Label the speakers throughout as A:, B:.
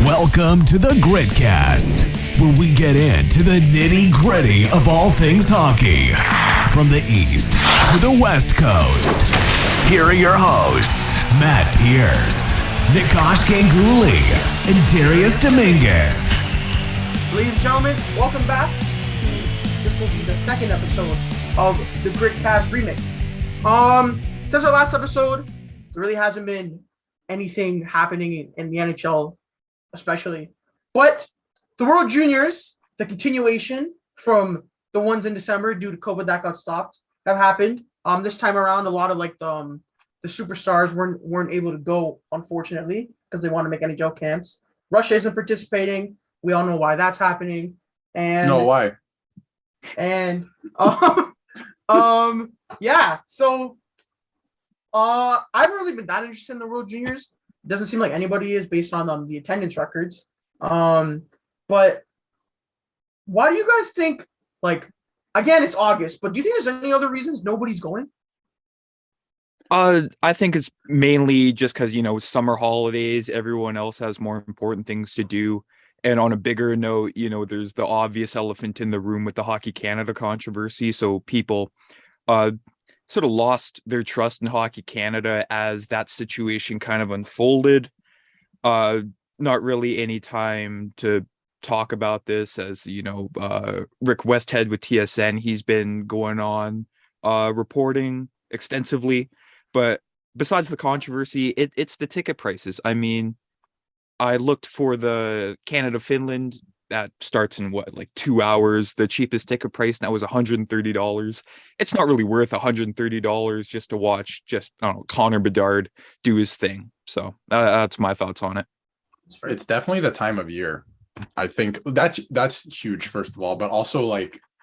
A: Welcome to the Gritcast, where we get into the nitty-gritty of all things hockey. From the East to the West Coast. Here are your hosts, Matt Pierce, Nikosh Ganguly, and Darius Dominguez.
B: Ladies and gentlemen, welcome back. This will be the second episode of the Gritcast remix. Since our last episode, there really hasn't been anything happening in the NHL, especially. But the World Juniors, the continuation from the ones in December due to COVID that got stopped, have happened. This time around, a lot of the superstars weren't able to go, unfortunately, because they want to make NHL camps. Russia isn't participating. We all know why that's happening. And
C: why?
B: And yeah. So I haven't really been that interested in the World Juniors. It doesn't seem like anybody is based on the attendance records. But why do you guys think, again, it's August, but do you think there's any other reasons nobody's going?
D: I think it's mainly just because, summer holidays, everyone else has more important things to do. And on a bigger note, there's the obvious elephant in the room with the Hockey Canada controversy. So people sort of lost their trust in Hockey Canada as that situation kind of unfolded. Not really any time to talk about this, as Rick Westhead with TSN, he's been going on reporting extensively. But besides the controversy, it's the ticket prices. I mean, I looked for the Canada-Finland. That starts in 2 hours. The cheapest ticket price now is $130. It's not really worth $130 just to watch Connor Bedard do his thing. So that's my thoughts on it.
C: It's definitely the time of year. I think that's huge, first of all, but also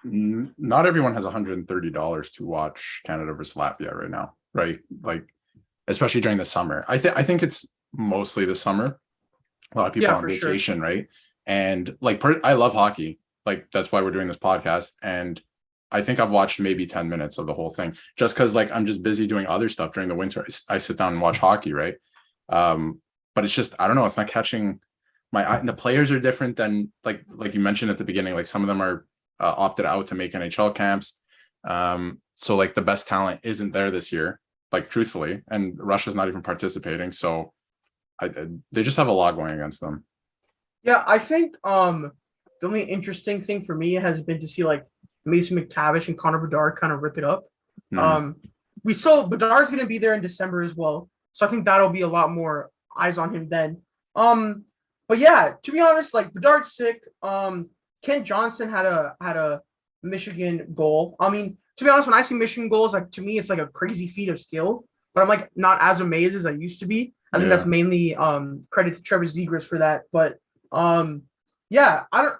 C: not everyone has $130 to watch Canada versus Latvia right now, right? Especially during the summer. I think it's mostly the summer. A lot of people are on vacation, sure. Right? And I love hockey. That's why we're doing this podcast. And I think I've watched maybe 10 minutes of the whole thing just because I'm just busy doing other stuff during the winter. I sit down and watch hockey, right? But it's just, I don't know, it's not catching my eye. And the players are different than like you mentioned at the beginning. Some of them are opted out to make NHL camps. So the best talent isn't there this year, truthfully, and Russia's not even participating. So they just have a lot going against them.
B: Yeah, I think the only interesting thing for me has been to see Mason McTavish and Connor Bedard kind of rip it up. We saw Bedard's going to be there in December as well, so I think that'll be a lot more eyes on him then. But yeah, to be honest, Bedard's sick. Kent Johnson had a Michigan goal. I mean, to be honest, when I see Michigan goals, to me it's a crazy feat of skill, but I'm not as amazed as I used to be. I think that's mainly credit to Trevor Zegras for that, but. Yeah, I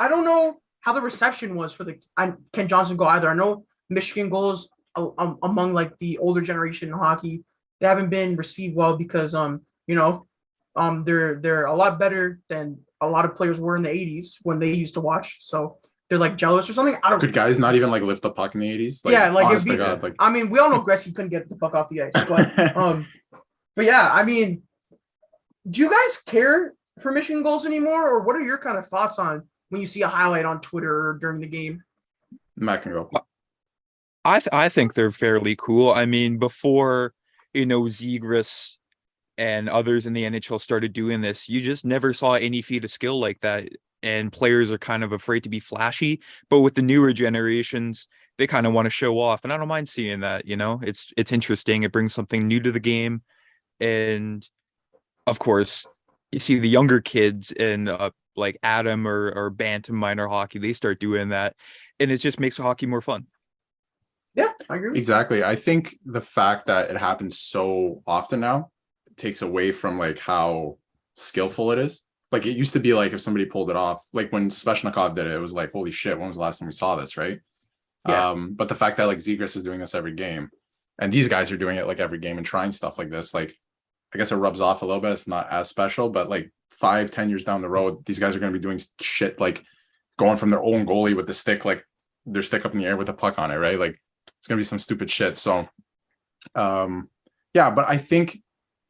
B: don't know how the reception was for the Ken Johnson goal either. I know Michigan goals among the older generation in hockey, they haven't been received well because they're a lot better than a lot of players were in the 80s when they used to watch. So they're jealous or something. I don't.
C: Could guys not even lift the puck in the 80s?
B: Honest to God, I mean, we all know Gretzky couldn't get the puck off the ice, but yeah, I mean, do you guys care for Michigan goals anymore, or what are your kind of thoughts on when you see a highlight on Twitter or during the game?
C: Matt can go.
D: I think they're fairly cool. I mean, before Zegras and others in the NHL started doing this, you just never saw any feat of skill like that, and players are kind of afraid to be flashy. But with the newer generations, they kind of want to show off, and I don't mind seeing that. It's interesting. It brings something new to the game, and of course, you see the younger kids in Adam or Bantam minor hockey, they start doing that, and it just makes hockey more fun.
B: Yeah, I agree.
C: Exactly. I think the fact that it happens so often now takes away from how skillful it is. It used to be if somebody pulled it off, when Sveshnikov did it, it was holy shit, when was the last time we saw this, right? Yeah. But the fact that Zegras is doing this every game, and these guys are doing it every game and trying stuff like this, I guess it rubs off a little bit. It's not as special, but 5-10 years down the road, these guys are going to be doing shit going from their own goalie with the stick, their stick up in the air with the puck on it, right? It's going to be some stupid shit. So, yeah, but I think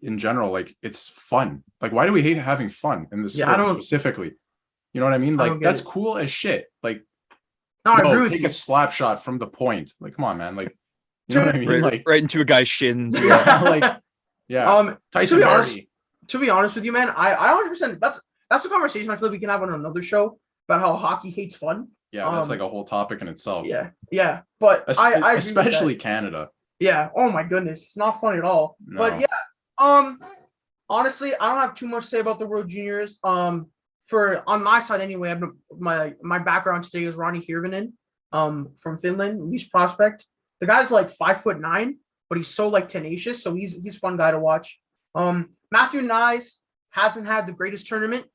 C: in general, like it's fun. Like, why do we hate having fun in this
B: Yeah, I
C: sport
B: don't-
C: specifically? You know what I mean?
B: I
C: Like
B: don't get
C: that's
B: it.
C: cool as shit. Like,
B: No, I agree
C: no,
B: with
C: take
B: you.
C: a slap shot from the point. Like, come on, man. Like, you know what I mean?
D: Right,
C: Like,
D: right into a guy's shins.
C: yeah, like, yeah.
B: To
C: Tyson
B: be honest,
C: Berry.
B: to be honest with you, man, I 100%. That's a conversation I feel like we can have on another show about how hockey hates fun.
C: Yeah, that's like a whole topic in itself.
B: Yeah. But I agree with
C: especially
B: that.
C: Canada.
B: Yeah. Oh my goodness, it's not fun at all.
C: No.
B: But yeah, honestly, I don't have too much to say about the World Juniors. For on my side anyway, I've been, my background today is Ronnie Hirvonen, from Finland, least prospect. The guy's like 5'9", but he's so like tenacious, so he's a fun guy to watch. Matthew Nyes hasn't had the greatest tournament.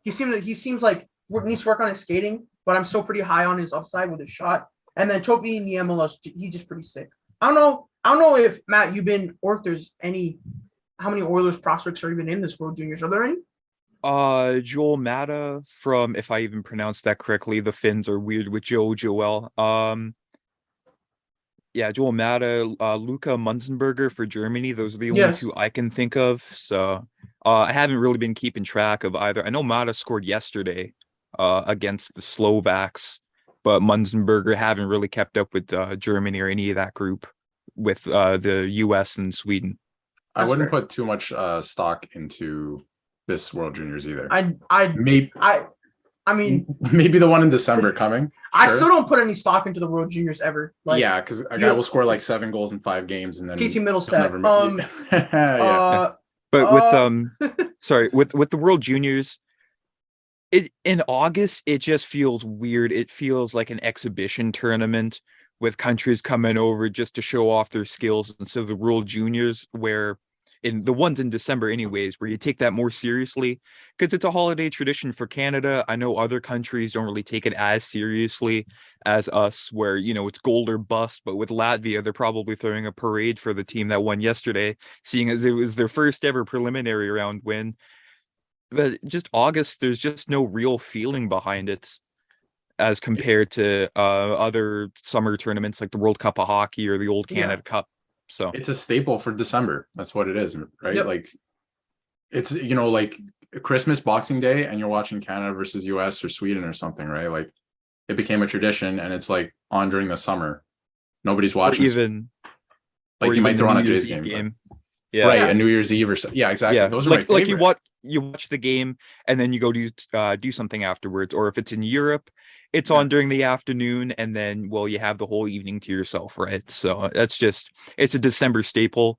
B: He seems like needs to work on his skating, but I'm still pretty high on his upside with his shot. And then Topi Niemelä, he's just pretty sick. I don't know if Matt, you've been, or if there's how many Oilers prospects are even in this World Juniors? Are there any?
D: Joel Mata from, if I even pronounced that correctly, the Finns are weird with Joel. Yeah, Joel Mata, Luca Munzenberger for Germany. Those are the only two I can think of. So I haven't really been keeping track of either. I know Mata scored yesterday against the Slovaks, but Munzenberger haven't really kept up with Germany or any of that group with the US and Sweden.
C: I wouldn't put too much stock into this World Juniors either.
B: I mean,
C: maybe the one in December coming.
B: I still don't put any stock into the World Juniors ever. Like,
C: yeah, because a guy will score like 7 goals in 5 games, and then
B: Casey Middlestat.
D: But with the World Juniors, in August it just feels weird. It feels like an exhibition tournament with countries coming over just to show off their skills instead of the World Juniors, where in the ones in December anyways, where you take that more seriously because it's a holiday tradition for Canada. I know other countries don't really take it as seriously as us, where, you know, it's gold or bust. But with Latvia, they're probably throwing a parade for the team that won yesterday, seeing as it was their first ever preliminary round win. But just August, there's just no real feeling behind it as compared to other summer tournaments like the World Cup of Hockey or the old Canada Cup. So
C: it's a staple for December. That's what it is, right?
B: Yep.
C: Like it's, you know, like Christmas, Boxing Day, and you're watching Canada versus US or Sweden or something, right? Like it became a tradition, and it's like on during the summer. Nobody's watching. Like you might throw on a Jays game. Yeah, right. A New Year's Eve or so. Yeah, exactly.
D: Yeah.
C: Those are my favorite.
D: Like you watch the game and then you go do something afterwards. Or if it's in Europe, it's on during the afternoon, and then, well, you have the whole evening to yourself, right? So it's a December staple.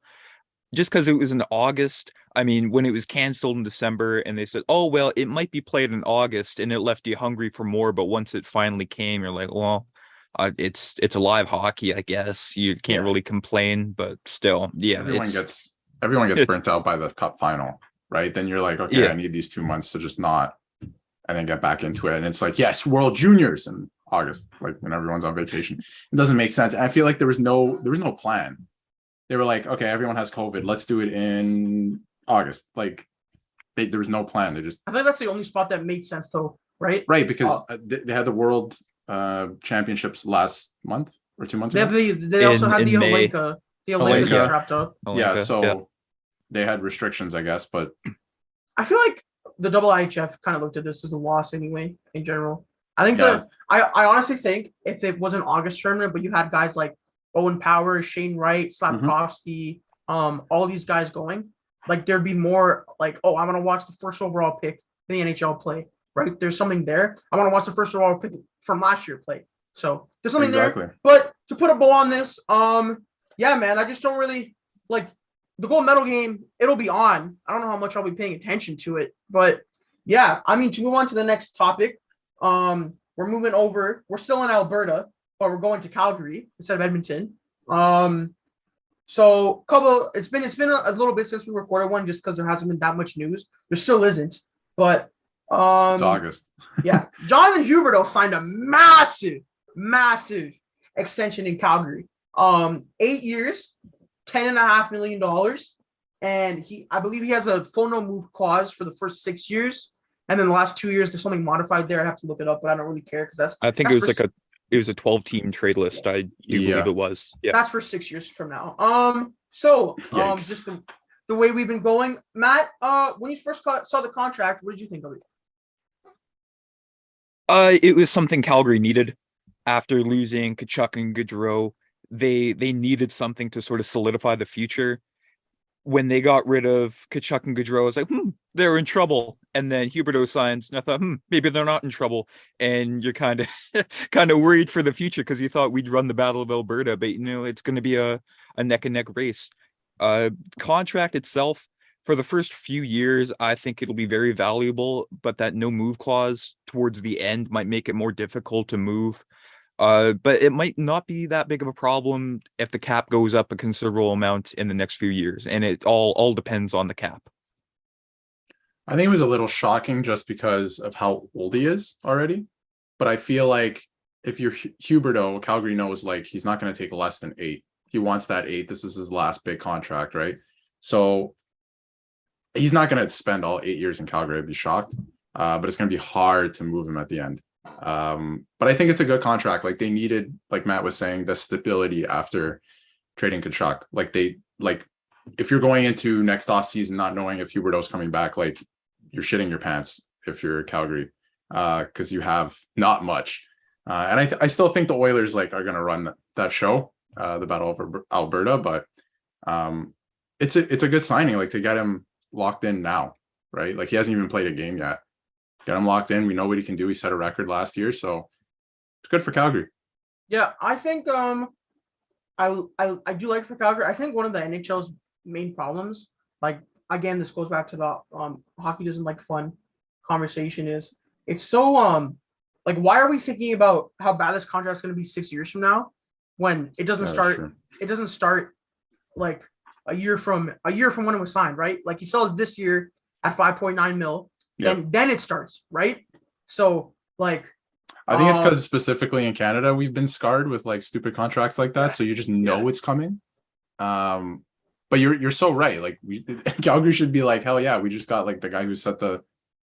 D: Just because it was in August, I mean, when it was canceled in December and they said, oh, well, it might be played in August, and it left you hungry for more. But once it finally came, you're like, well, it's a live hockey, I guess. You can't really complain, but still, yeah.
C: Everyone gets burnt out by the cup final, right? Then you're like, okay, I need these 2 months to just not, and then get back into it. And it's like, yes, World Juniors in August, like when everyone's on vacation. It doesn't make sense. And I feel like there was no plan. They were like, okay, everyone has COVID. Let's do it in August. Like there was no plan.
B: I think that's the only spot that made sense though, right?
C: Right, because they had the World Championships last month or 2 months ago.
B: They also had the Olympia. The Olympia wrapped up.
C: Yeah, so they had restrictions, I guess, but
B: I feel like the IHF kind of looked at this as a loss anyway, in general. I think I honestly think if it was an August tournament, but you had guys like Owen Power, Shane Wright, Slafkovsky, all these guys going, like there'd be more like, oh, I want to watch the first overall pick in the NHL play, right? There's something there. I want to watch the first overall pick from last year play. So there's something there. But to put a bow on this, yeah, man, I just don't really like the gold medal game. It'll be on. I don't know how much I'll be paying attention to it, but yeah, I mean, to move on to the next topic, we're moving over. We're still in Alberta, but we're going to Calgary instead of Edmonton. So it's been a little bit since we recorded one, just because there hasn't been that much news. There still isn't, but
C: it's August.
B: Yeah, Jonathan Huberdeau signed a massive extension in Calgary. 8 years, $10.5 million, and I believe he has a full no move clause for the first 6 years, and then the last 2 years there's something modified there. I have to look it up, but I don't really care because
D: it was a 12-team trade list. I do believe it was. Yeah,
B: that's for 6 years from now. So
C: just
B: the the way we've been going. Matt, when you first saw the contract, what did you think of it?
D: It was something Calgary needed after losing Kachuk and Gaudreau. They needed something to sort of solidify the future. When they got rid of Kachuk and Gaudreau, I was like, they're in trouble. And then Huberdeau signs, and I thought, maybe they're not in trouble. And you're kind of worried for the future because you thought we'd run the Battle of Alberta, but it's going to be a neck and neck race. Contract itself, for the first few years, I think it'll be very valuable, but that no move clause towards the end might make it more difficult to move. But it might not be that big of a problem if the cap goes up a considerable amount in the next few years, and it all depends on the cap.
C: I think it was a little shocking just because of how old he is already. But I feel like if you're Huberdeau, Calgary knows like he's not going to take less than 8. He wants that 8. This is his last big contract, right? So he's not going to spend all 8 years in Calgary. I'd be shocked. But it's going to be hard to move him at the end. But I think it's a good contract. Like they needed, like Matt was saying, the stability after trading Kachuk. Like if you're going into next offseason not knowing if Huberdeau's coming back, like you're shitting your pants if you're Calgary, because you have not much. And I still think the Oilers like are going to run that show, the Battle of Alberta. But it's a good signing. Like to get him locked in now, right? Like he hasn't even played a game yet. Get him locked in. We know what he can do. He set a record last year, so it's good for Calgary.
B: Yeah, I think I do like for Calgary. I think one of the NHL's main problems, like again, this goes back to the hockey doesn't like fun conversation is it's so like why are we thinking about how bad this contract is going to be 6 years from now when it doesn't start? It doesn't start like a year from when it was signed, right? Like he sells this year at 5.9 mil.
C: Yep.
B: And then it starts, right? So, like,
C: I think it's because specifically in Canada, we've been scarred with like stupid contracts like that. So you just know it's coming. But you're so right. Like Calgary should be like, hell yeah, we just got like the guy who set the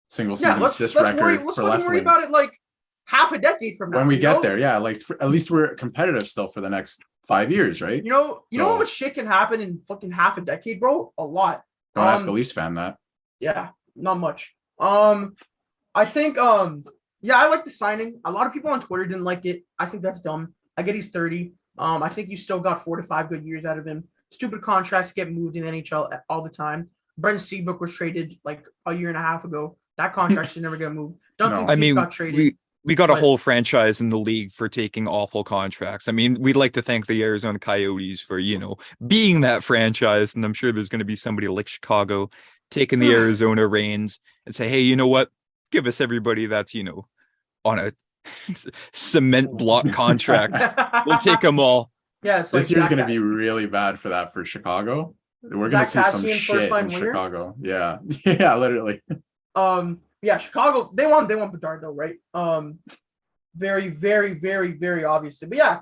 C: single season assist record for left wings.
B: About it like half a decade from now.
C: When we get there, yeah, like at least we're competitive still for the next 5 years, right?
B: You know how much shit can happen in fucking half a decade, bro? A lot.
C: Don't ask a Leafs fan that.
B: Yeah, not much. I think yeah, I like the signing. A lot of people on Twitter didn't like it. I think that's dumb. I get he's 30. I think you still got 4 to 5 good years out of him. Stupid contracts get moved in the NHL all the time. Brent Seabrook was traded like a year and a half ago. That contract should never get moved. Got traded.
D: We got a whole franchise in the league for taking awful contracts. I mean, we'd like to thank the Arizona Coyotes for, being that franchise. And I'm sure there's going to be somebody like Chicago taking the Arizona reins and say, hey, you know what? Give us everybody that's, on a cement block contract. We'll take them all.
B: Yeah,
C: it's this year's going to be really bad for that for Chicago. We're going to see some shit in Chicago. Yeah. Yeah, literally.
B: Yeah, Chicago, they want Bedard though, right? Very, very, very, very obviously. But yeah,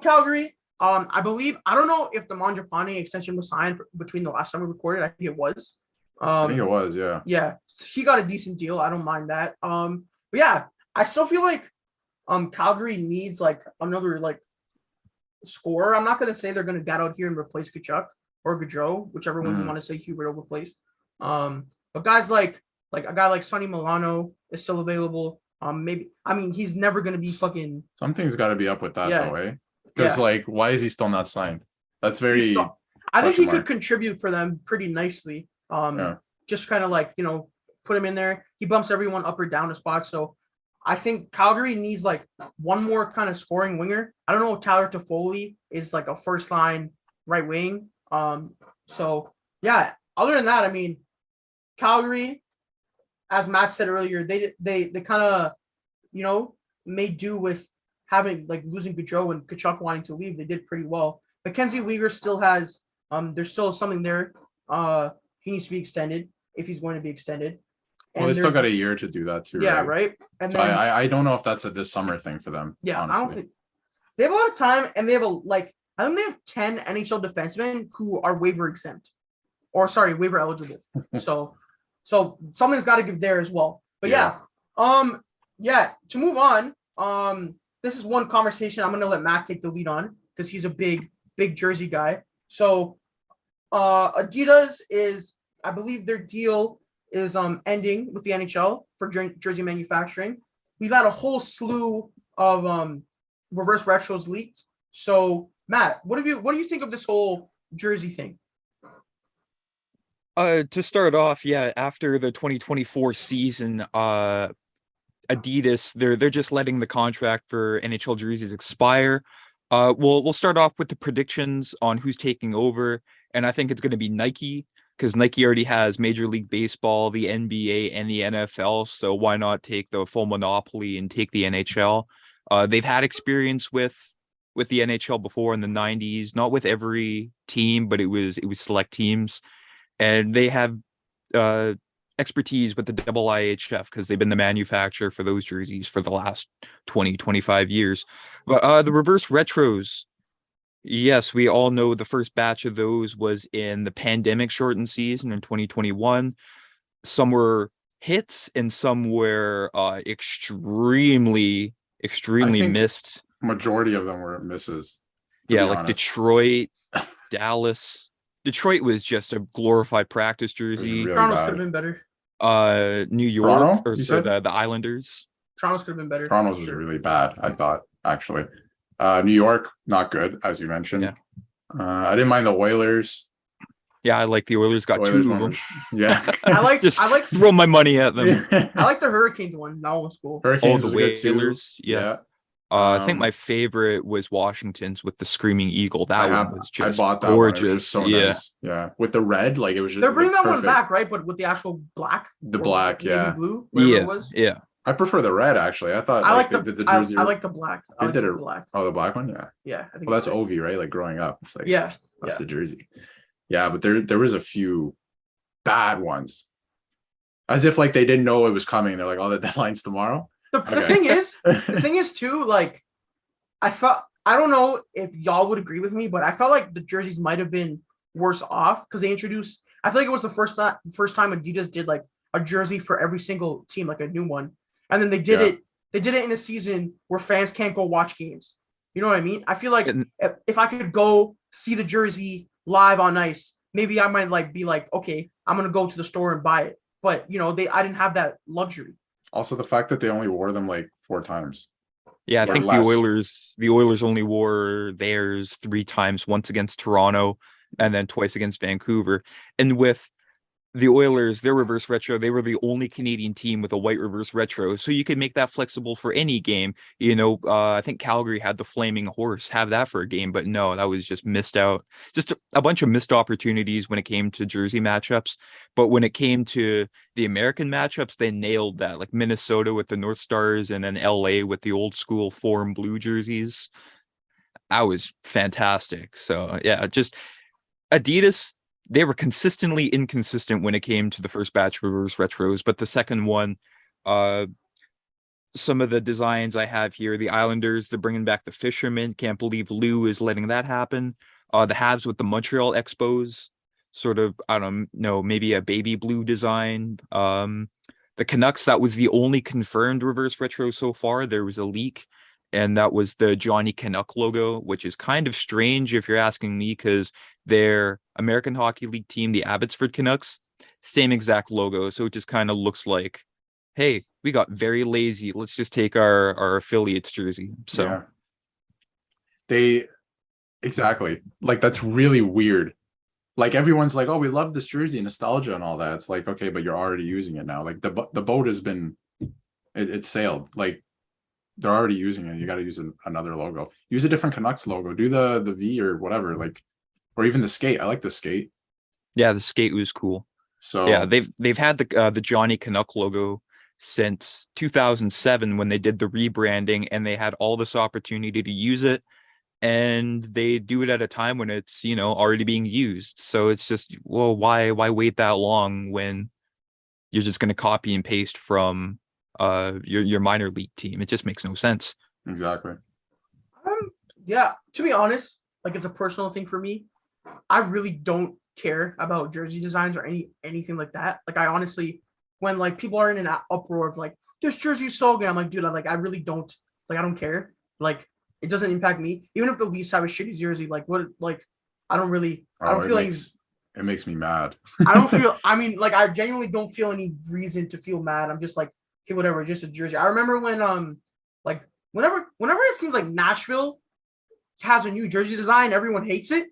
B: Calgary, I don't know if the Mangiapane extension was signed between the last time we recorded. I think it was.
C: I think it was, yeah.
B: Yeah, he got a decent deal. I don't mind that. But yeah, I still feel like Calgary needs like another like scorer. I'm not gonna say they're gonna get out here and replace Kachuk or Gaudreau, whichever one you want to say Huberdeau replaced. But guys like a guy like Sonny Milano is still available. He's never gonna be fucking.
C: Something's got to be up with that though, eh? Because like, why is he still not signed? That's very.
B: I think he could contribute for them pretty nicely. Just kind of like put him in there. He bumps everyone up or down a spot. So I think Calgary needs like one more kind of scoring winger. I don't know if Tyler Toffoli is like a first line right wing. So yeah. Other than that, I mean, Calgary, as Matt said earlier, they kind of made do with having like losing Gaudreau and Kachuk wanting to leave. They did pretty well. Mackenzie Weegar still has there's still something there. He needs to be extended if he's going to be extended. And
C: well, they still got a year to do that too.
B: Yeah, right. And
C: so then, I don't know if that's a this summer thing for them.
B: Yeah,
C: honestly.
B: I don't think they have a lot of time, and they have I think they have 10 NHL defensemen who are waiver exempt, or sorry, waiver eligible. so something's got to give there as well. But yeah. To move on, this is one conversation I'm going to let Matt take the lead on because he's a big Jersey guy. So Adidas is, I believe their deal is ending with the NHL for jersey manufacturing. We've had a whole slew of reverse retros leaked. So Matt, what do you think of this whole jersey thing?
D: To start off, yeah, after the 2024 season, Adidas, they're just letting the contract for NHL jerseys expire. We'll start off with the predictions on who's taking over, and I think it's going to be Nike because Nike already has Major League Baseball, the NBA, and the NFL. So why not take the full monopoly and take the NHL? They've had experience with the NHL before in the 90s, not with every team, but it was select teams, and they have expertise with the IIHF because they've been the manufacturer for those jerseys for the last 20-25 years. But the reverse retros, yes, we all know the first batch of those was in the pandemic shortened season in 2021. Some were hits and some were extremely
C: think
D: missed.
C: Majority of them were misses.
D: Yeah, like honest. Detroit, Dallas. Detroit was just a glorified practice jersey.
C: Really
B: Toronto's could have been better.
D: New York,
C: Toronto,
D: or so the Islanders.
B: Toronto's could have been better.
C: Toronto's was really bad, I thought, actually. New York, not good, as you mentioned.
D: Yeah.
C: I didn't mind the Oilers.
D: Yeah, I like the Oilers got two of them.
C: Yeah.
B: I like
D: throw my money at them.
B: I like the Hurricanes one. That one was cool.
C: Hurricanes
D: the
C: was good
D: Whalers.
C: too.
D: Yeah. I think my favorite was Washington's with the Screaming Eagle. That one was just gorgeous. One.
C: Just so nice. Yeah, with the red, like it was just.
B: They're bringing that one back, right? But with the actual black.
C: The black, yeah.
B: Blue,
D: yeah,
B: it was.
D: Yeah.
C: I prefer the red actually. I thought
B: I like
C: the jersey.
B: I like the black.
C: They did the black. Oh, the black one, yeah.
B: Yeah, I think.
C: Well, that's Ovi, right? Like growing up, it's like that's the jersey. Yeah, but there was a few bad ones, as if like they didn't know it was coming. They're like, "Oh, the deadline's tomorrow."
B: The thing is too, like, I don't know if y'all would agree with me, but I felt like the jerseys might have been worse off because they introduced. I feel like it was the first time Adidas did like a jersey for every single team, like a new one, and then they did it. They did it in a season where fans can't go watch games. You know what I mean? I feel like if I could go see the jersey live on ice, maybe I might like be like, okay, I'm gonna go to the store and buy it. But you know, I didn't have that luxury.
C: Also, the fact that they only wore them like 4 times.
D: Yeah, I think the Oilers only wore theirs 3 times, once against Toronto and then twice against Vancouver. And with the Oilers, their reverse retro, they were the only Canadian team with a white reverse retro. So you could make that flexible for any game. You know, I think Calgary had the Flaming Horse, have that for a game, but no, that was just missed out. Just a bunch of missed opportunities when it came to jersey matchups. But when it came to the American matchups, they nailed that. Like Minnesota with the North Stars and then LA with the old school Forum blue jerseys. That was fantastic. So yeah, just Adidas, they were consistently inconsistent when it came to the first batch of reverse retros, but the second one, some of the designs I have here, the Islanders, they're bringing back the Fisherman. Can't believe Lou is letting that happen. The Habs with the Montreal Expos, sort of, I don't know, maybe a baby blue design. The Canucks, that was the only confirmed reverse retro so far. There was a leak, and that was the Johnny Canuck logo, which is kind of strange if you're asking me, because their American Hockey League team, the Abbotsford Canucks, same exact logo. So it just kind of looks like, hey, we got very lazy. Let's just take our affiliates jersey. So
C: yeah. They exactly, like, that's really weird. Like everyone's like, oh, we love this jersey, nostalgia and all that. It's like, okay, but you're already using it now. Like the boat has been, it's sailed. Like they're already using it. You got to use another logo. Use a different Canucks logo. Do the V or whatever. Like, or even the skate. I like the skate.
D: Yeah, the skate was cool.
C: So
D: yeah, they've had the Johnny Canuck logo since 2007 when they did the rebranding, and they had all this opportunity to use it, and they do it at a time when it's, you know, already being used. So it's just, well, why wait that long when you're just going to copy and paste from your minor league team? It just makes no sense.
C: Exactly.
B: Yeah, to be honest, like, it's a personal thing for me. I really don't care about jersey designs or anything like that. Like, I honestly, when like people are in an uproar of like, this jersey is so good, I'm like, dude, I really don't, like, I don't care. Like, it doesn't impact me. Even if the Leafs have a shitty jersey, like, what, like, I don't feel like
C: It makes me mad.
B: I don't feel. I mean, like I genuinely don't feel any reason to feel mad. I'm just like, okay, whatever, just a jersey. I remember when like whenever it seems like Nashville has a new jersey design, everyone hates it.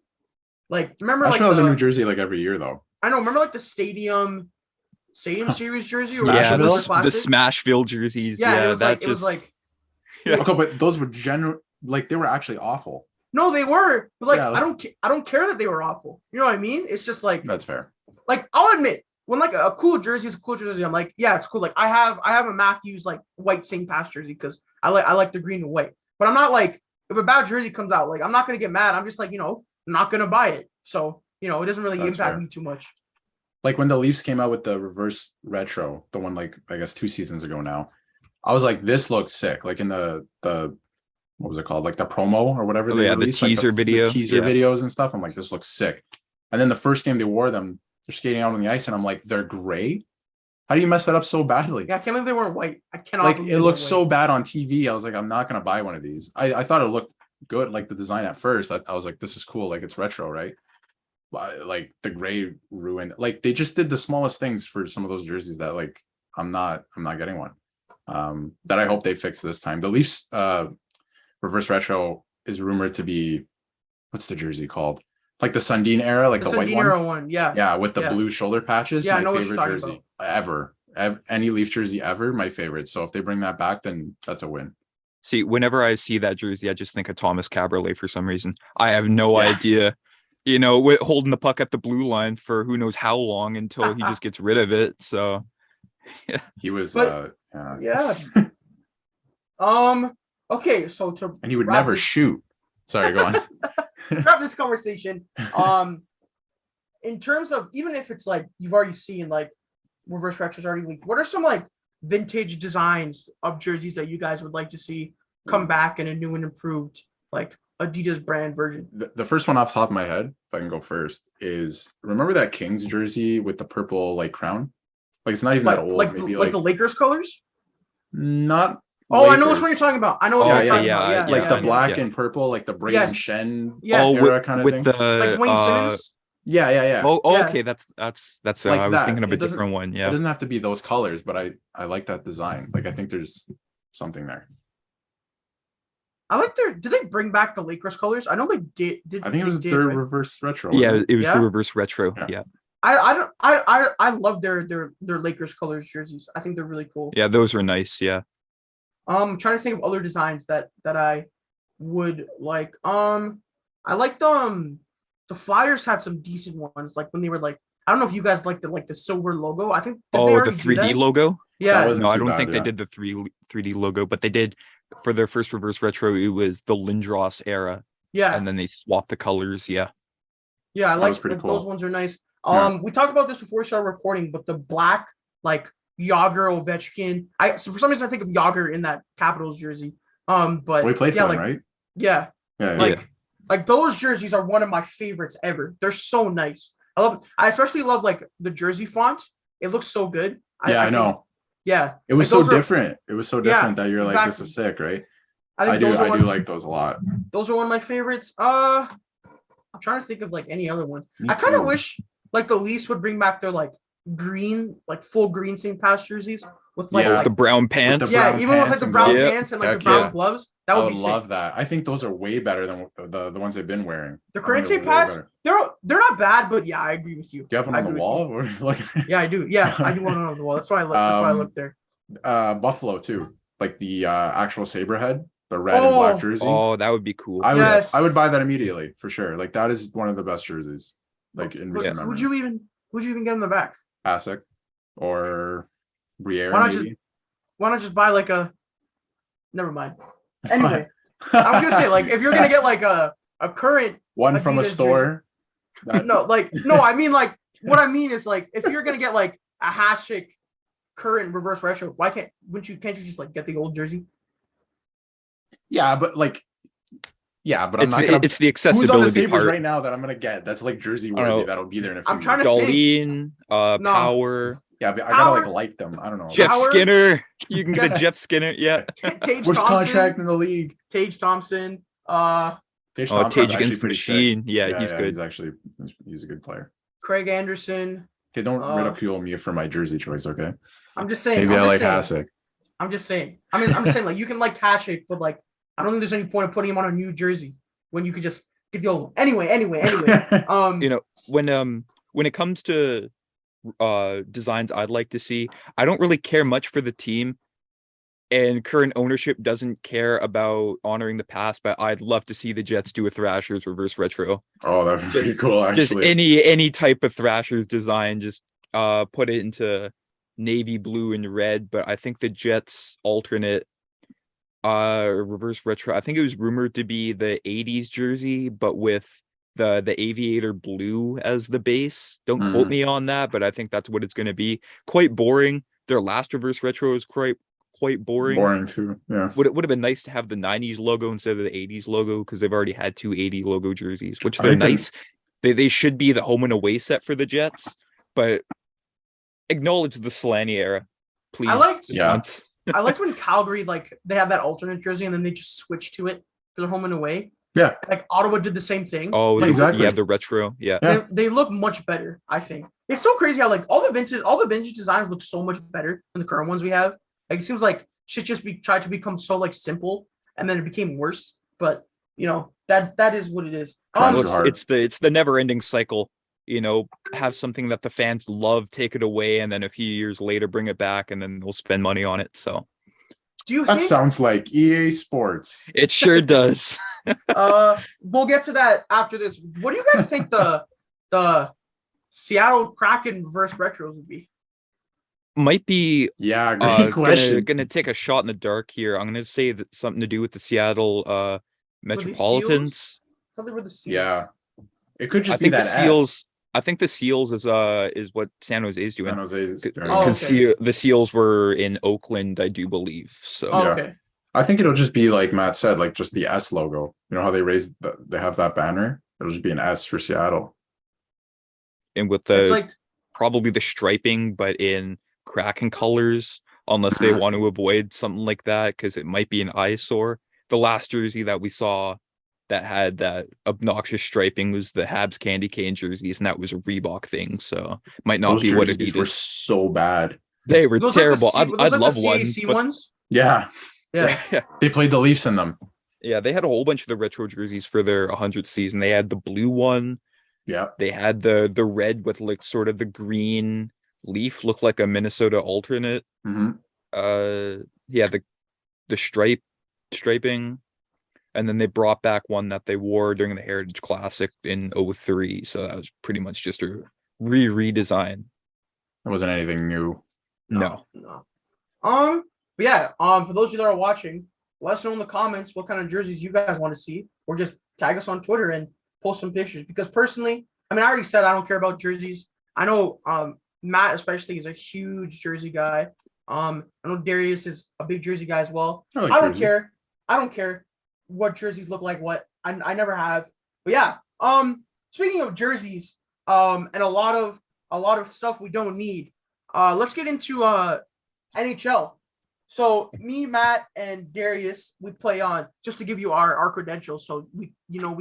B: Like remember
C: Nashville
B: like
C: has a new jersey like every year though.
B: I know. Remember like the Stadium Series jersey or
D: Yeah,
B: whatever,
D: the Smashville jerseys.
B: Yeah,
D: Yeah,
B: it was
D: that
B: like
D: just
B: it was like
D: yeah.
C: Okay, but those were like they were actually awful.
B: no, they were, but like
C: Yeah.
B: I don't care that they were awful. You know what I mean? It's just like
C: That's fair.
B: like I'll admit when like a cool jersey is a cool jersey, I'm like, yeah, it's cool. Like I have a Matthews like white St. Pass jersey because I like the green and white. But I'm not like if a bad jersey comes out, like I'm not gonna get mad. I'm just like, I'm not gonna buy it. So, it doesn't really
C: That's
B: impact
C: fair.
B: me too much.
C: Like when the Leafs came out with the reverse retro, the one like I guess 2 seasons ago now, I was like, this looks sick. Like in the what was it called? Like the promo or whatever they released,
D: the teaser video.
C: the teaser videos and stuff. I'm like, this looks sick. And then the first game they wore them, they're skating out on the ice, and I'm like, they're gray. How do you mess that up so badly?
B: Yeah, I can't believe they weren't white. I cannot.
C: Like
B: believe
C: it
B: they
C: looks
B: weren't
C: so
B: white.
C: bad on TV. I was like, I'm not gonna buy one of these. I thought it looked good, like the design at first. I was like, this is cool, like it's retro, right? But like the gray ruined. Like they just did the smallest things for some of those jerseys that like I'm not getting one. That I hope they fix this time. The Leafs reverse retro is rumored to be, what's the jersey called? Like the Sundin era, like the white
B: Sundin
C: one.
B: era one, yeah.
C: Yeah, with the blue shoulder patches.
B: Yeah, I know
C: my
B: what you're
C: favorite
B: talking
C: jersey ever. Any Leaf jersey ever, my favorite. So if they bring that back, then that's a win.
D: See, whenever I see that jersey, I just think of Thomas Caberlet for some reason. I have no idea. Holding the puck at the blue line for who knows how long until he just gets rid of it. So, yeah.
C: He was,
B: yeah. Okay, so to
C: and he would never shoot. Sorry, go on.
B: wrap this conversation. In terms of even if it's like you've already seen like reverse retros already leaked, what are some like vintage designs of jerseys that you guys would like to see come back in a new and improved like Adidas brand version?
C: The first one off the top of my head, if I can go first, is remember that Kings jersey with the purple like crown? Like it's not even that old.
B: Like
C: maybe
B: like the Lakers colors?
C: Not.
B: Oh,
C: Lakers.
B: I know which one you're talking about. I know what you're talking about. Yeah,
C: like the black
B: yeah.
C: and purple, like the Braden Shen
B: Yes.
C: era kind of thing.
D: The
B: like Wayne Simmons.
C: Yeah.
D: Oh,
B: Yeah.
D: okay. That's
C: Like
D: I was
C: that.
D: thinking of
C: It
D: a
C: doesn't-
D: different one.
C: It
D: Yeah.
C: doesn't have to be those colors, but I like that design. Like I think there's something there.
B: I like their. Did they bring back the Lakers colors? I know they did.
C: I think it was their reverse retro.
D: Yeah,
C: wasn't
D: it was
B: Yeah?
D: the reverse retro.
C: Yeah.
D: Yeah.
B: I love their Lakers colors jerseys. I think they're really cool.
D: Yeah, those were nice. Yeah.
B: I'm trying to think of other designs that I would like. I like the Flyers had some decent ones. Like when they were like, I don't know if you guys like the silver logo. I think. Did they
D: Oh, the
B: already do
D: 3D
B: that?
D: logo?
B: Yeah.
C: That was-
D: No, I
C: too
D: don't
C: bad,
D: think
C: yeah.
D: they did the 3D logo, but they did for their first reverse retro. It was the Lindros era,
B: Yeah.
D: and then they swapped the colors. Yeah.
B: Yeah, I
C: That
B: like
C: was pretty
B: those
C: cool.
B: ones are nice.
C: Yeah.
B: We talked about this before we started recording, but the black like Yager Ovechkin. So for some reason I think of Yager in that Capitals jersey. But
C: We played for
B: yeah,
C: them,
B: like,
C: right?
B: Yeah,
C: Yeah.
B: like those jerseys are one of my favorites ever. They're so nice. I especially love like the jersey font. It looks so good.
C: I know.
B: think- yeah,
C: It was
B: like,
C: so
B: those are-
C: different. It was so different that you're like, this is sick, right? I do like those a lot.
B: Those are one of my favorites. I'm trying to think of like any other ones.
C: Me
B: I kind of
C: too.
B: wish like the Leafs would bring back their like green, like full green St. Pass jerseys with like,
C: Yeah.
B: like
D: The brown pants.
C: the brown
B: even with like
C: pants
B: the
C: and
B: brown
C: gloves.
B: pants and like
C: Heck
B: the brown
C: yeah.
B: gloves. That
C: I
B: would
C: would
B: be
C: love
B: sick.
C: that. I think those are way better than the ones they've been wearing.
B: The
C: I
B: current
C: think
B: St.
C: they're way
B: Pass,
C: better.
B: they're not bad, but yeah, I agree with you.
C: Do you have one
B: I
C: on the
B: agree with
C: wall? Or like
B: you. Yeah, I do. Yeah, I do want one on the wall. That's why I look. That's why I look there.
C: Buffalo too. Like the actual saber head, the red and black jersey.
D: Oh, that would be cool.
B: Yes.
C: I would buy that immediately for sure. Like that is one of the best jerseys. Like in recent memory.
B: Would you even get in the back?
C: Hasek or Briere
B: Why not
C: maybe.
B: Why not just buy like a? Never mind. Anyway, I was gonna say like if you're gonna get like a current
C: One from a
B: Adidas
C: store. that-
B: no, I mean like what I mean is like if you're gonna get like a Hasek current reverse retro, can't you just like get the old jersey?
C: Yeah, but I'm
D: It's
C: not
D: the,
C: gonna.
D: it's the
C: Who's on the
D: accessibility
C: Sabres
D: part.
C: right now that I'm gonna get? That's like jersey
D: I don't
C: worthy.
D: know.
C: That'll be there in a few
B: I'm trying
C: years.
B: to think.
D: Darlene,
B: No.
D: Power,
C: Yeah, but I gotta
B: Power-
C: like them. I don't know.
D: Jeff
B: Power-
D: Skinner. You can get a
B: Jeff-
D: Jeff Skinner. Yeah.
B: Tage
C: Worst
B: Thompson,
C: contract in the league.
B: Tage Thompson.
C: Tage
D: Oh,
C: Thompson's
D: Tage
C: actually
D: against the
C: pretty sick.
D: machine. Yeah, he's good.
C: He's a good player.
B: Craig Anderson.
C: Okay, don't ridicule me for my jersey choice, okay?
B: I'm just saying.
C: Maybe I like Hasek.
B: I'm just saying. I mean, I'm saying like you can like Hasek, but like I don't think there's any point of putting him on a new jersey when you could just get the old one. Anyway.
D: When it comes to designs I'd like to see, I don't really care much for the team, and current ownership doesn't care about honoring the past, but I'd love to see the Jets do a Thrashers reverse retro.
C: Oh, that'd be pretty cool, actually.
D: Just any type of Thrashers design, just put it into navy blue and red. But I think the Jets alternate reverse retro, I think it was rumored to be the 80s jersey, but with the aviator blue as the base. Don't quote me on that, but I think that's what it's going to be. Quite boring. Their last reverse retro is quite boring.
C: Boring too, yeah.
D: Would have been nice to have the 90s logo instead of the 80s logo, because they've already had two 80 logo jerseys, which they're nice. They should be the home and away set for the Jets, but acknowledge the Solani era, please.
B: I liked when Calgary, like, they have that alternate jersey and then they just switch to it for their home and away.
C: Yeah.
B: Like Ottawa did the same thing.
D: Oh,
B: like,
C: exactly.
D: Yeah, the retro. Yeah.
B: They look much better, I think. It's so crazy how like all the vintage designs look so much better than the current ones we have. Like it seems like shit just tried to become so like simple and then it became worse. But you know, that is what it is.
D: It's the never ending cycle. You know, have something that the fans love, take it away, and then a few years later bring it back, and then they'll spend money on it. So
C: that sounds like EA Sports.
D: It sure does.
B: We'll get to that after this. What do you guys think the Seattle Kraken reverse retros would be?
D: Might be
C: great question.
D: Gonna take a shot in the dark here. I'm gonna say that something to do with the Seattle Metropolitans.
B: I thought they were the Seals.
C: Yeah. It could just be that
D: Seals. I think the Seals is what San Jose is doing.
C: San Jose is doing.
B: Because
D: the Seals were in Oakland, I do believe. So
B: okay.
C: I think it'll just be like Matt said, like just the S logo. You know how they have that banner? It'll just be an S for Seattle.
D: And with probably the striping, but in Kraken colors, unless they want to avoid something like that, because it might be an eyesore. The last jersey that we saw that had that obnoxious striping was the Habs candy cane jerseys, and that was a Reebok thing, so might not be what Adidas.
C: Were so bad.
D: They were terrible. I'd love one.
B: Ones?
C: Yeah. They played the Leafs in them.
D: Yeah, they had a whole bunch of the retro jerseys for their 100th season. They had the blue one.
C: Yeah.
D: They had the red with like sort of the green leaf, looked like a Minnesota alternate. The striping. And then they brought back one that they wore during the Heritage Classic in 2003. So that was pretty much just a redesign.
C: It wasn't anything new.
D: No.
B: But yeah, for those of you that are watching, let us know in the comments what kind of jerseys you guys want to see, or just tag us on Twitter and post some pictures. Because personally, I mean, I already said I don't care about jerseys. I know Matt especially is a huge jersey guy. I know Darius is a big jersey guy as well. I don't care. I don't care what jerseys look like what. I never have. But yeah, speaking of jerseys, and a lot of stuff we don't need, let's get into NHL. So me, Matt, and Darius, we play on, just to give you our credentials, so we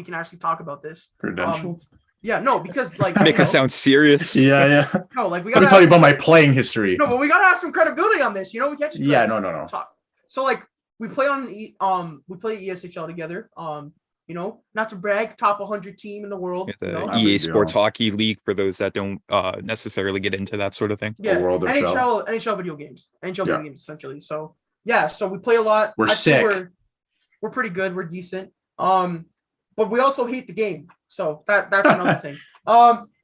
B: can actually talk about this.
C: Credentials?
B: Because like
D: make us sound serious.
C: Yeah.
B: No, like we
C: gotta tell you about my playing history.
B: No, but we gotta have some credibility on this. We can't just
C: no.
B: talk. So like we play on we play ESHL together. Not to brag, top 100 team in the world.
D: The EA Sports Hockey League, for those that don't necessarily get into that sort of thing.
B: Yeah,
C: World of
B: NHL video games. Video games essentially. So yeah, so we play a lot.
C: We're sick.
B: We're pretty good. We're decent. But we also hate the game. So that's another thing.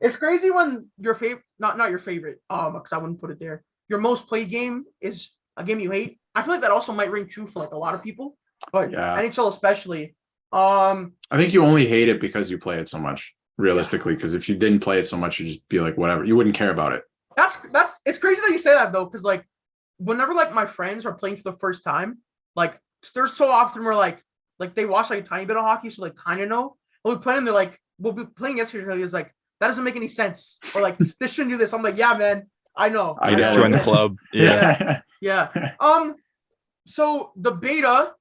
B: It's crazy when your favorite, not your favorite, because I wouldn't put it there. Your most played game is a game you hate. I feel like that also might ring true for like a lot of people, but NHL especially.
C: I think you only hate it because you play it so much, realistically. Because if you didn't play it so much, you'd just be like, whatever. You wouldn't care about it.
B: It's crazy that you say that though, because like whenever like my friends are playing for the first time, like there's so often where like they watch like a tiny bit of hockey, so like kind of know. But we play and they're like, we'll be playing yesterday. It's like that doesn't make any sense, or like this shouldn't do this. I'm like, yeah, man, I know.
C: I know.
D: Join the club.
B: Yeah. So the beta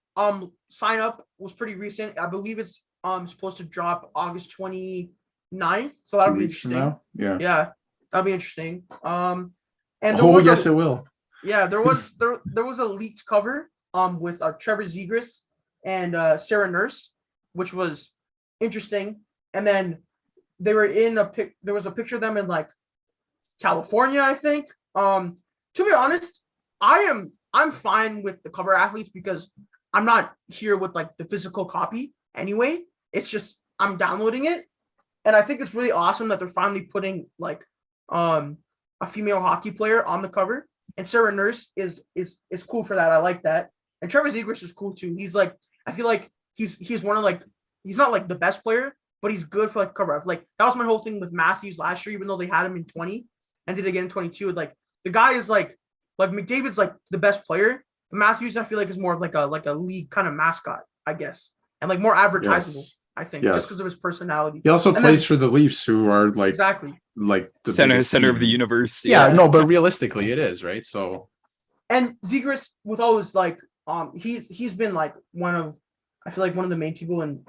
B: sign up was pretty recent. I believe it's supposed to drop August 20 9th, so that'll
C: 2
B: be
C: weeks from
B: interesting.
C: now. Yeah.
B: Yeah, that'll be interesting. And there
C: Oh,
B: was
C: yes, it will.
B: yeah, there was a leaked cover with Trevor Zegras and Sarah Nurse, which was interesting. And then they were in there was a picture of them in like California, I think. To be honest, I'm fine with the cover athletes because I'm not here with like the physical copy anyway. It's just I'm downloading it, and I think it's really awesome that they're finally putting like a female hockey player on the cover. And Sarah Nurse is cool for that. I like that. And Trevor Zegras is cool too. He's like, I feel like he's one of like, he's not like the best player, but he's good for like cover up. Like that was my whole thing with Matthews last year, even though they had him in 20 and did it again in 22. Like the guy is like McDavid's like the best player. But Matthews, I feel like is more of like a league kind of mascot, I guess, and like more advertisable.
C: Yes.
B: I think
C: Yes.
B: just because of his personality.
C: He also
B: And
C: plays
B: then-
C: for the Leafs, who are like
B: Exactly.
C: like the
D: center
C: biggest
D: of the
C: team.
D: universe.
C: Yeah, no, but realistically, it is, right? So
B: And Zegras, with all his like, he's been like I feel like one of the main people in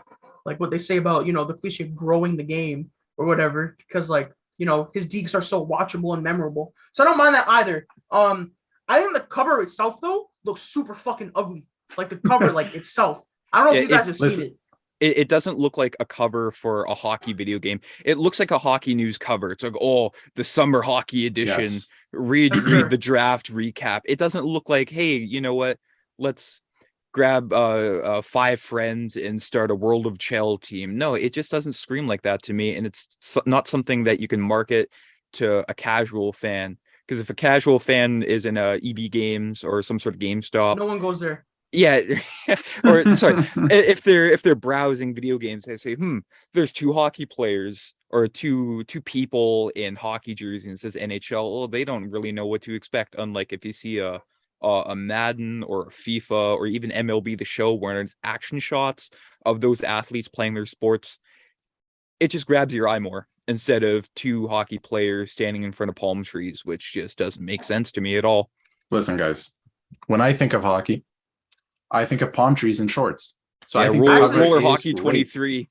B: like what they say about, you know, the cliche growing the game or whatever, because like, you know, his deeks are so watchable and memorable. So I don't mind that either. I think the cover itself though looks super fucking ugly. Like the cover like itself. I don't know if you guys have seen it.
D: It doesn't look like a cover for a hockey video game. It looks like a hockey news cover. It's like, oh, the summer hockey edition.
C: yes.
D: Read
B: That's fair.
D: the draft recap. It doesn't look like, hey, you know what? Let's grab 5 friends and start a World of Chell team. No, it just doesn't scream like that to me. And it's not something that you can market to a casual fan. Because if a casual fan is in a EB Games or some sort of GameStop,
B: No one goes there.
D: yeah, or sorry, if they're browsing video games, they say, there's 2 hockey players or two people in hockey jerseys and it says NHL. Oh, they don't really know what to expect. Unlike if you see a Madden or a FIFA or even MLB The Show, where it's action shots of those athletes playing their sports, it just grabs your eye more instead of 2 hockey players standing in front of palm trees, which just doesn't make sense to me at all.
C: Listen, guys, when I think of hockey, I think of palm trees and shorts. So
D: Yeah,
C: I think
D: roller
C: is
D: hockey
C: great.
D: 23.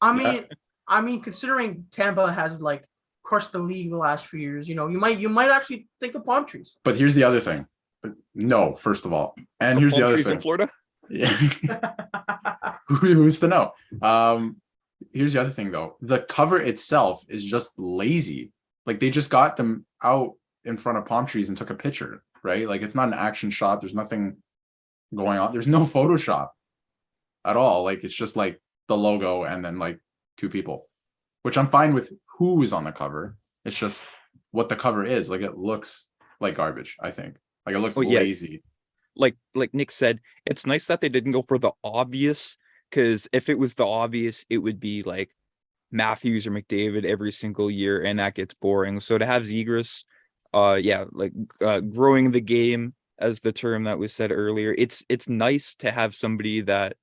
B: I mean, considering Tampa has like crushed the league the last few years, you know, you might actually think of palm trees.
C: But here's the other thing. But no, first of all, and here's the
D: Palm
C: other
D: trees in
C: thing.
D: Florida.
C: Yeah. Who's to know? Here's the other thing though. The cover itself is just lazy. Like they just got them out in front of palm trees and took a picture, right? Like it's not an action shot. There's nothing going on. There's no Photoshop at all. Like it's just like the logo and then like 2 people, which I'm fine with who is on the cover. It's just what the cover is. Like it looks like garbage, I think. Like it looks lazy.
D: Like Nick said, it's nice that they didn't go for the obvious, because if it was the obvious, it would be like Matthews or McDavid every single year, and that gets boring. So to have Zegras, growing the game, as the term that was said earlier, it's nice to have somebody that,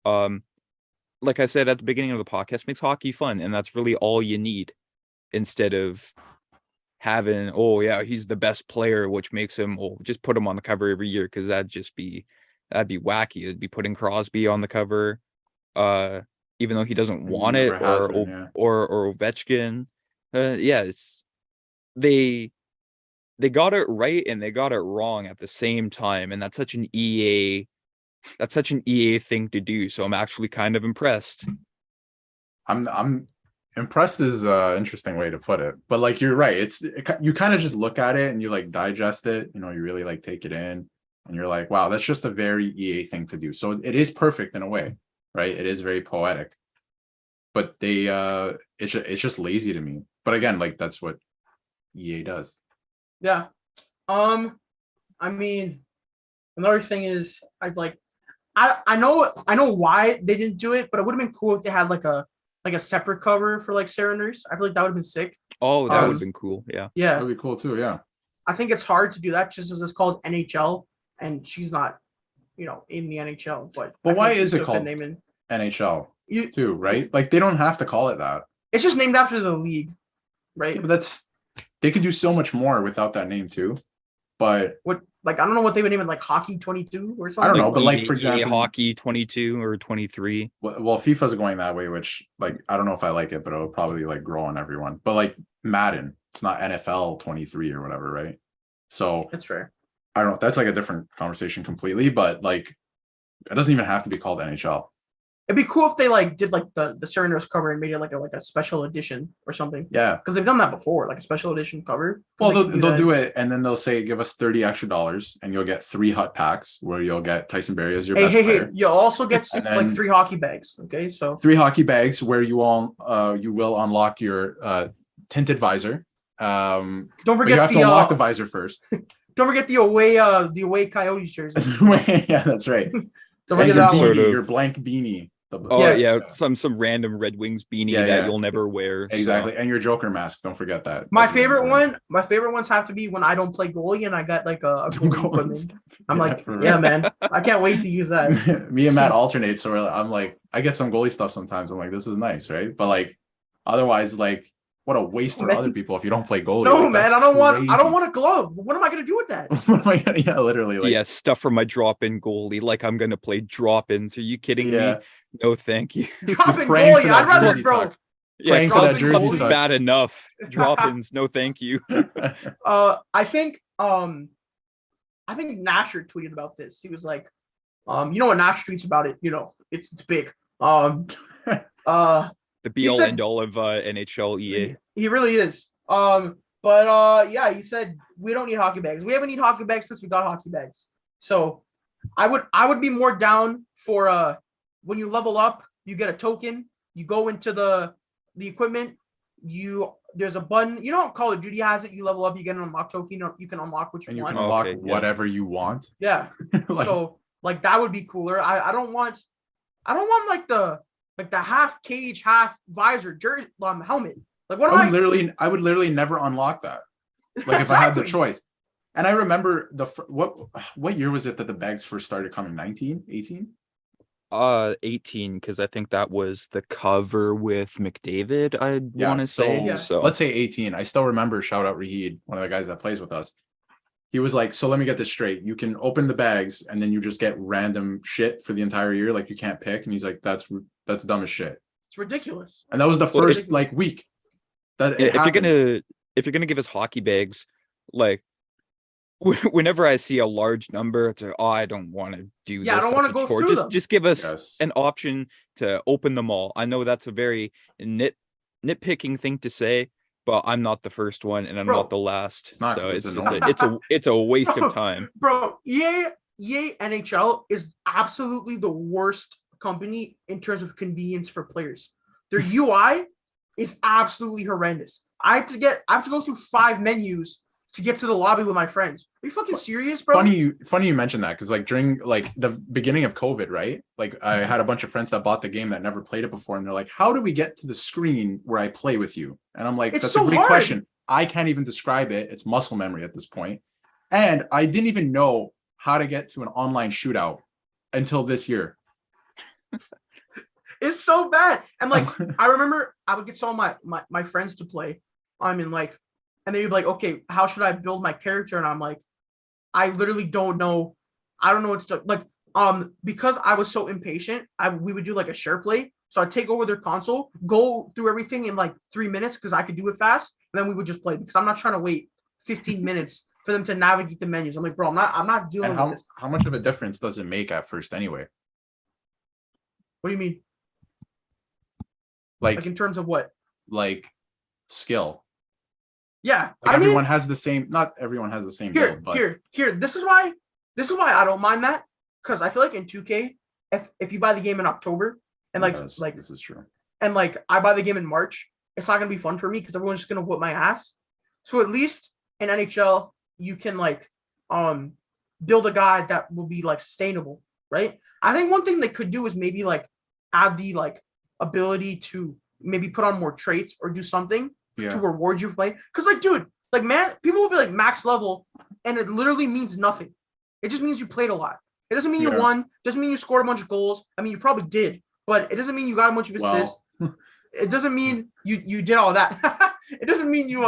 D: like I said at the beginning of the podcast, makes hockey fun, and that's really all you need, instead of having, oh yeah, he's the best player, which makes him, just put him on the cover every year, because that'd be wacky. It'd be putting Crosby on the cover, even though he doesn't want it, or Ovechkin. It's they got it right and they got it wrong at the same time, and that's such an EA thing to do. So I'm actually kind of impressed.
C: I'm impressed is an interesting way to put it, but like you're right. You kind of just look at it and you like digest it. You know, you really like take it in, and you're like, wow, that's just a very EA thing to do. So it is perfect in a way, right? It is very poetic, but it's just lazy to me. But again, like that's what EA does.
B: Yeah. I mean, another thing is I know why they didn't do it, but it would have been cool if they had like a separate cover for like Sarah Nurse. I feel like that would have been sick.
D: Oh, that would have been cool. Yeah.
C: That'd be cool too. Yeah.
B: I think it's hard to do that just as it's called NHL, and she's not, you know, in the NHL. But
C: why is it called NHL too? Right? Like they don't have to call it that.
B: It's just named after the league, right?
C: Yeah, but they could do so much more without that name too. But
B: what like I don't know what they would name it, like Hockey 22 or something.
C: I don't know, but like
D: EA
C: for example,
D: hockey 22 or 23.
C: well, FIFA's going that way, which like I don't know if I like it, but it'll probably like grow on everyone. But like Madden, it's not NFL 23 or whatever, right? So
B: That's fair.
C: I don't know. That's like a different conversation completely, but like it doesn't even have to be called NHL.
B: It'd be cool if they like did like the Sereners cover and made it like a special edition or something.
C: Yeah.
B: Because they've done that before, like a special edition cover.
C: Well,
B: They can
C: they'll
B: that.
C: do it, and then they'll say, "Give us $30 extra, and you'll get 3 hut packs where you'll get Tyson Berry as your best player.
B: You'll also get
C: And
B: like
C: then
B: 3 hockey bags. Okay, so
C: 3 hockey bags where you will unlock your tinted visor.
B: don't
C: But
B: forget
C: you have to unlock the visor first.
B: don't forget the away Coyotes jersey.
C: Yeah, that's right.
B: Don't
C: And
B: forget
C: your
B: that one.
D: Sort
C: beanie,
D: of-
C: your blank beanie.
D: Oh
B: Yes.
D: yeah, some random Red Wings beanie
C: Yeah,
D: that
C: yeah.
D: you'll never wear. so-
C: Exactly, and your Joker mask. Don't forget that.
B: My
C: That's really
B: favorite
C: important.
B: my favorite ones have to be when I don't play goalie and I got like a goalie
C: Goalie
B: equipment.
C: stuff.
B: I'm
C: Yeah,
B: like,
C: for real.
B: yeah, man, I can't wait to use that.
C: Me and Matt alternate, so I'm like, I get some goalie stuff sometimes. I'm like, this is nice, right? But like, otherwise, like, what a waste for
B: Man.
C: other people if you don't play goalie.
B: No,
C: Like,
B: man,
C: that's
B: I don't
C: crazy.
B: want a glove. What am I gonna do with that?
C: What am I gonna- yeah, literally. Like,
D: yeah, stuff from my drop-in goalie. Like I'm gonna play drop-ins. Are you kidding
C: yeah.
D: me? No, thank you.
B: Dropping
C: praying for
B: goalie.
C: that
B: I'd rather
C: jersey
B: bro.
C: tuck.
D: Yeah,
C: Praying for that
B: dropping
C: jersey
B: goalie.
D: is
C: tuck.
D: bad enough. Drop-ins, no, thank you.
B: I think Nasher tweeted about this. He was like, you know what Nasher tweets about it? You know, it's big.
D: The be
B: He
D: all
B: said-
D: end all of NHL EA.
B: He really is. Yeah, he said we don't need hockey bags. We haven't need hockey bags since we got hockey bags. So I would be more down for when you level up, you get a token, you go into the equipment, there's a button. You know how Call of Duty has it, you level up, you get an unlock token, you can unlock what you
C: And you
B: want.
C: can unlock
D: Okay, yeah.
C: whatever you want.
B: Yeah.
C: Like,
B: So like that would be cooler. I don't want like the half cage, half visor jersey helmet. Like what am
C: I would literally never unlock that. Like if I had the
B: Exactly.
C: choice. And I remember what year was it that the bags first started coming? 19, 18?
D: 18, because I think that was the cover with McDavid, I
C: Yeah,
D: want to say.
B: Yeah.
D: So
C: Let's say 18. I still remember, shout out Rahid, one of the guys that plays with us. He was like, so let me get this straight. You can open the bags and then you just get random shit for the entire year. Like you can't pick. And he's like, that's dumb as shit.
B: It's ridiculous.
C: And that was the
D: Well,
C: first
B: it-
C: like week that it
D: if you're
C: happened.
D: gonna give us hockey bags, like whenever I see a large number, it's like, oh, I don't want to do
B: Yeah, I
D: this.
B: don't
D: That's
B: wanna
D: a
B: go
D: chore.
B: through them.
D: Just give us
C: Yes.
D: an option to open them all. I know that's a very nitpicking thing to say, but I'm not the first one and I'm
B: Bro,
D: not the last.
C: It's not,
D: so
C: 'cause
D: it's
C: it's
D: just
C: annoying.
D: it's a waste of time.
B: Bro, EA NHL is absolutely the worst company in terms of convenience for players. Their UI is absolutely horrendous. I have to go through 5 menus to get to the lobby with my friends. Are you fucking serious, bro?
C: Funny you mentioned that because like during like the beginning of COVID, right? Like I had a bunch of friends that bought the game that never played it before, and they're like, "How do we get to the screen where I play with you?" And I'm like,
B: It's
C: "That's
B: so
C: a great
B: hard.
C: question. I can't even describe it. It's muscle memory at this point." And I didn't even know how to get to an online shootout until this year.
B: It's so bad. And like I remember I would get some of my friends to play. And they'd be like, okay, how should I build my character? And I'm like, I literally don't know. I don't know what to do. Like, because I was so impatient, we would do like a share play. So I'd take over their console, go through everything in like 3 minutes because I could do it fast. And then we would just play because I'm not trying to wait 15 minutes for them to navigate the menus. I'm like, bro, I'm not dealing
C: And
B: with this.
C: how much of a difference does it make at first anyway?
B: What do you mean?
C: Like
B: Like in terms of what?
C: skill.
B: Yeah.
C: Like
B: I mean,
C: everyone has the same. Not everyone has the same build, but
B: here. This is why I don't mind that, because I feel like in 2K, if you buy the game in October and
C: yes, this is true.
B: and like I buy the game in March, it's not gonna be fun for me because everyone's just gonna whip my ass. So at least in NHL, you can like build a guy that will be like sustainable, right? I think one thing they could do is maybe like add the like ability to maybe put on more traits or do something
C: Yeah.
B: to reward you for playing. Because like, dude, like man, people will be like max level, and it literally means nothing. It just means you played a lot. It doesn't mean you
C: Yeah.
B: won. Doesn't mean you scored a bunch of goals. I mean, you probably did, but it doesn't mean you got a bunch of assists.
C: Well,
B: It doesn't mean you did all that. It doesn't mean you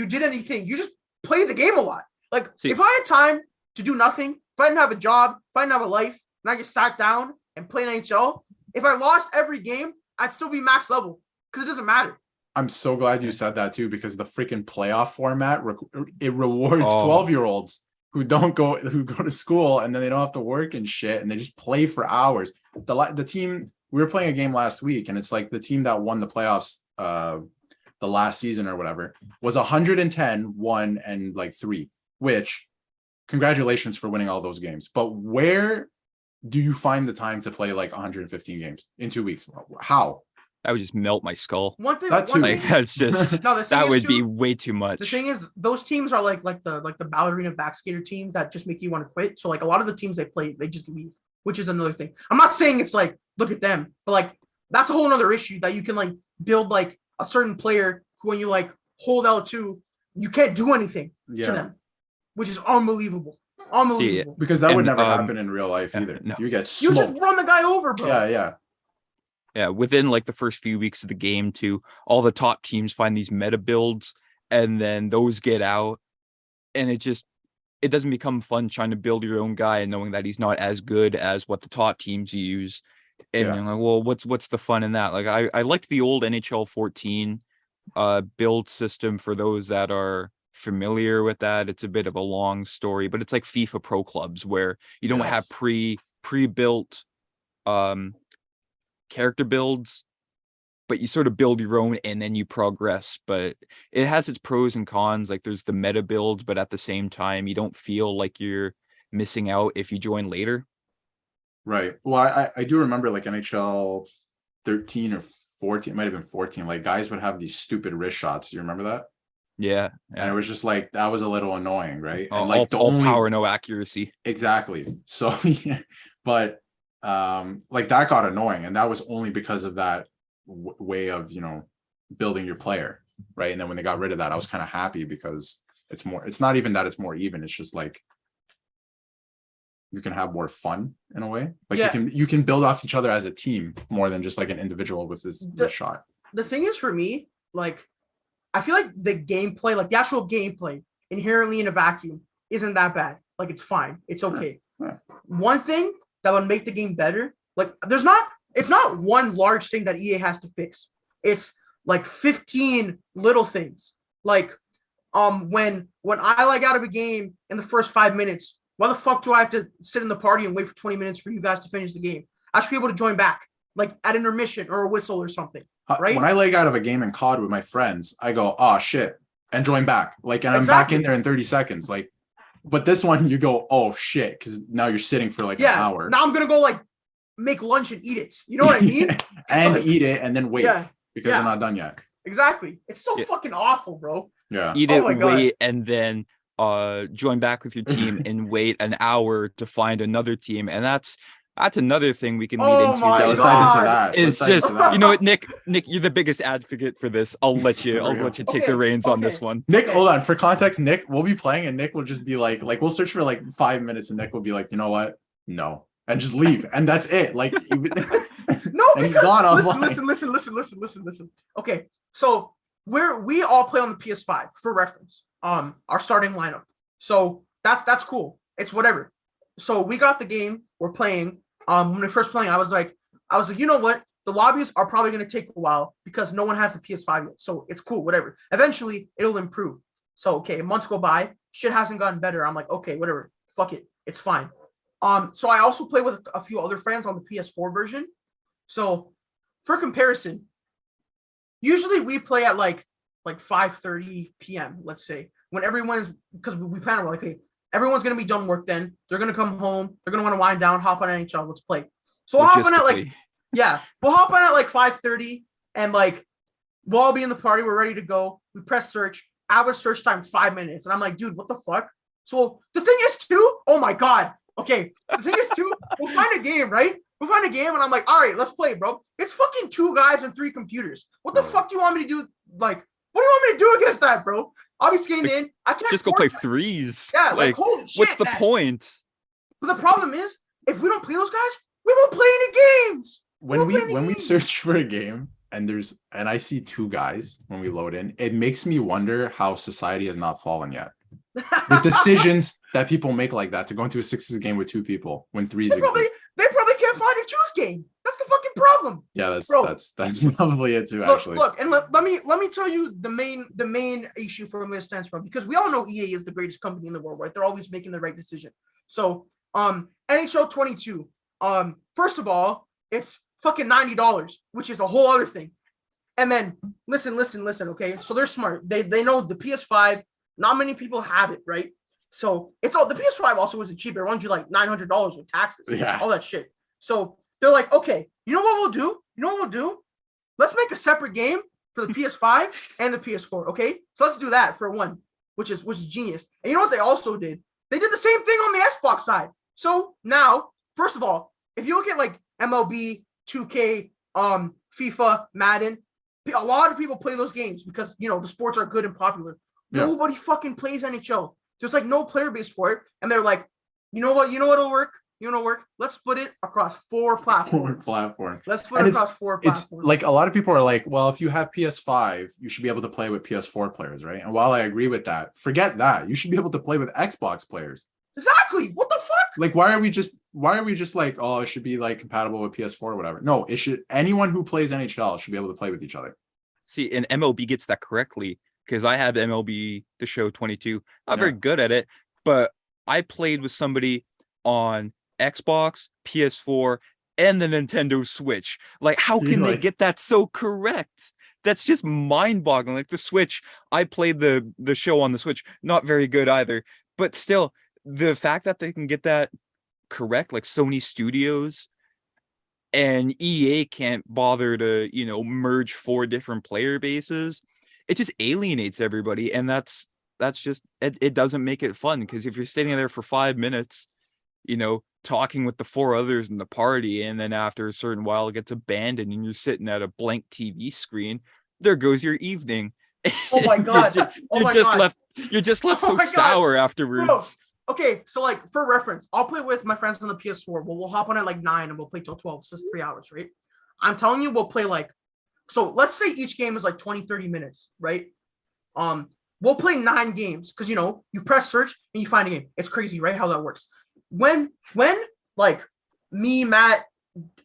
B: did anything. You just played the game a lot. Like,
D: See-
B: if I had time to do nothing, if I didn't have a job, if I didn't have a life, and I just sat down and played NHL, if I lost every game, I'd still be max level because it doesn't matter.
C: I'm so glad you said that too, because the freaking playoff format it rewards
D: Oh.
C: 12-year-olds who go to school and then they don't have to work and shit, and they just play for hours. The team, we were playing a game last week, and it's like the team that won the playoffs the last season or whatever was 110, 1 and like 3, which congratulations for winning all those games. But where do you find the time to play like 115 games in 2 weeks? How?
D: That would just melt my skull.
B: One thing,
C: That too.
D: Like that's just
B: no, the thing
D: that
B: is
D: would
B: too,
D: be way too much.
B: The thing is, those teams are like the ballerina backskater teams that just make you want to quit. So like a lot of the teams they play, they just leave, which is another thing. I'm not saying it's like look at them, but like that's a whole other issue that you can like build like a certain player who when you like hold L2, you can't do anything to them, which is unbelievable. Unbelievable.
C: Because that would
D: And,
C: never happen in real life either.
D: no.
C: You get
B: You
C: smoked.
B: just run the guy over, bro.
D: Yeah, within like the first few weeks of the game too, all the top teams find these meta builds and then those get out, and it doesn't become fun trying to build your own guy and knowing that he's not as good as what the top teams use. And you're like, well, what's the fun in that? Like I liked the old NHL 14 build system for those that are familiar with that. It's a bit of a long story, but it's like FIFA Pro Clubs where you don't have pre-built character builds, but you sort of build your own and then you progress. But it has its pros and cons. Like there's the meta builds, but at the same time, you don't feel like you're missing out if you join later.
C: Right. Well, I do remember like NHL 13 or 14, it might have been 14. Like guys would have these stupid wrist shots. Do you remember that?
D: Yeah.
C: And it was just like that was a little annoying, right?
D: All,
C: and like
D: all power, no accuracy.
C: Exactly. So yeah, but like that got annoying, and that was only because of that way of building your player, right? And then when they got rid of that, I was kind of happy because it's not even that it's more even, it's just like you can have more fun in a way. Like you can build off each other as a team more than just like an individual with this shot.
B: The thing is, for me, like I feel like the gameplay, like the actual gameplay inherently in a vacuum isn't that bad. Like it's fine. It's okay.
C: Yeah.
B: One thing that would make the game better, like it's not one large thing that EA has to fix. It's like 15 little things. Like when I like out of a game in the first 5 minutes, why the fuck do I have to sit in the party and wait for 20 minutes for you guys to finish the game? I should be able to join back, like at intermission or a whistle or something. Right?
C: When I leg out of a game in COD with my friends, I go, oh shit, and join back. Like, and I'm back in there in 30 seconds. Like, but this one you go, oh shit, because now you're sitting for like an hour.
B: Now I'm gonna go like make lunch and eat it. You know what I mean?
C: And eat it and then wait because they're not done yet.
B: Exactly. It's so fucking awful, bro.
C: Yeah.
D: Eat it, wait, and then join back with your team and wait an hour to find another team. And that's another thing we can lead into.
C: Let's dive into that.
D: It's just, you know what, Nick, you're the biggest advocate for this. I'll let you take the reins on this one.
C: Nick, hold on. For context, Nick, we'll be playing and Nick will just be like we'll search for like 5 minutes and Nick will be like, you know what? No. And just leave. And that's it. Like
B: no,
C: and he's gone offline.
B: Listen. Okay. So we all play on the PS5 for reference. Our starting lineup. So that's cool. It's whatever. So we got the game, we're playing. When we first playing, I was like, you know what? The lobbies are probably going to take a while because no one has the PS5 yet. So it's cool, whatever. Eventually, it'll improve. So, okay, months go by. Shit hasn't gotten better. I'm like, okay, whatever. Fuck it. It's fine. So I also play with a few other friends on the PS4 version. So for comparison, usually we play at like 5:30 p.m., let's say, when because we plan on like, hey, everyone's going to be done work then. They're going to come home. They're going to want to wind down, hop on NHL. Let's play. So we'll hop on at we'll hop on at like 5:30 and like we'll all be in the party. We're ready to go. We press search. Average search time 5 minutes. And I'm like, dude, what the fuck? So the thing is too, oh my God. Okay. The thing is too, we'll find a game, right? We'll find a game and I'm like, all right, let's play, bro. It's fucking 2 guys and 3 computers. What the fuck do you want me to do? Like, what do you want me to do against that, bro? I'll be skating in. I can't
D: just go play threes.
B: Yeah, like holy shit.
D: What's the point?
B: But the problem is, if we don't play those guys, we won't play any games.
C: When we search for a game and I see 2 guys when we load in, it makes me wonder how society has not fallen yet. The decisions that people make like that to go into a sixes game with two people when threes
B: they probably can't find a choose game. That's the fucking problem.
C: Yeah,
B: Bro,
C: that's probably it too.
B: Look,
C: Actually,
B: look, and let me tell you the main issue from where it stands from, because we all know EA is the greatest company in the world, right? They're always making the right decision. So, NHL 22. First of all, it's fucking $90, which is a whole other thing. And then listen, okay? So they're smart. They know the PS5. Not many people have it, right? So it's all the PS5 also isn't cheap. It runs you like $900 with taxes, all that shit. So they're like, okay, you know what we'll do? Let's make a separate game for the PS5 and the PS4. Okay, so let's do that for one, which is genius. And you know what they also did? They did the same thing on the Xbox side. So now, first of all, if you look at like MLB, 2K, FIFA, Madden, a lot of people play those games because the sports are good and popular. Yeah. Nobody fucking plays NHL. There's like no player base for it, and they're like, you know what'll work? Let's split it across 4 platforms. Let's split it across 4 platforms.
C: It's like a lot of people are like, well, if you have PS5, you should be able to play with PS4 players, right? And while I agree with that, forget that. You should be able to play with Xbox players.
B: Exactly. What the fuck?
C: Like, why are we just like, oh, it should be like compatible with PS4 or whatever? No, it should. Anyone who plays NHL should be able to play with each other.
D: See, and MLB gets that correctly, because I had MLB The Show 22. Not very good at it, but I played with somebody on Xbox, PS4, and the Nintendo Switch. Like, how can they get that so correct? That's just mind-boggling. Like the Switch, I played the show on the Switch, not very good either. But still, the fact that they can get that correct, like Sony Studios and EA can't bother to, merge 4 different player bases, it just alienates everybody. And that's just, it doesn't make it fun, because if you're sitting there for 5 minutes, talking with the 4 others in the party, and then after a certain while it gets abandoned and you're sitting at a blank TV screen, there goes your evening.
B: Oh my god.
D: You're just left so sour afterwards.
B: Bro. Okay, so like for reference, I'll play with my friends on the PS4. We'll hop on at like 9 and we'll play till 12. So it's 3 hours, right? I'm telling you, we'll play like, so let's say each game is like 20-30 minutes, right? We'll play 9 games, because you press search and you find a game. It's crazy, right? How that works. When like me, Matt,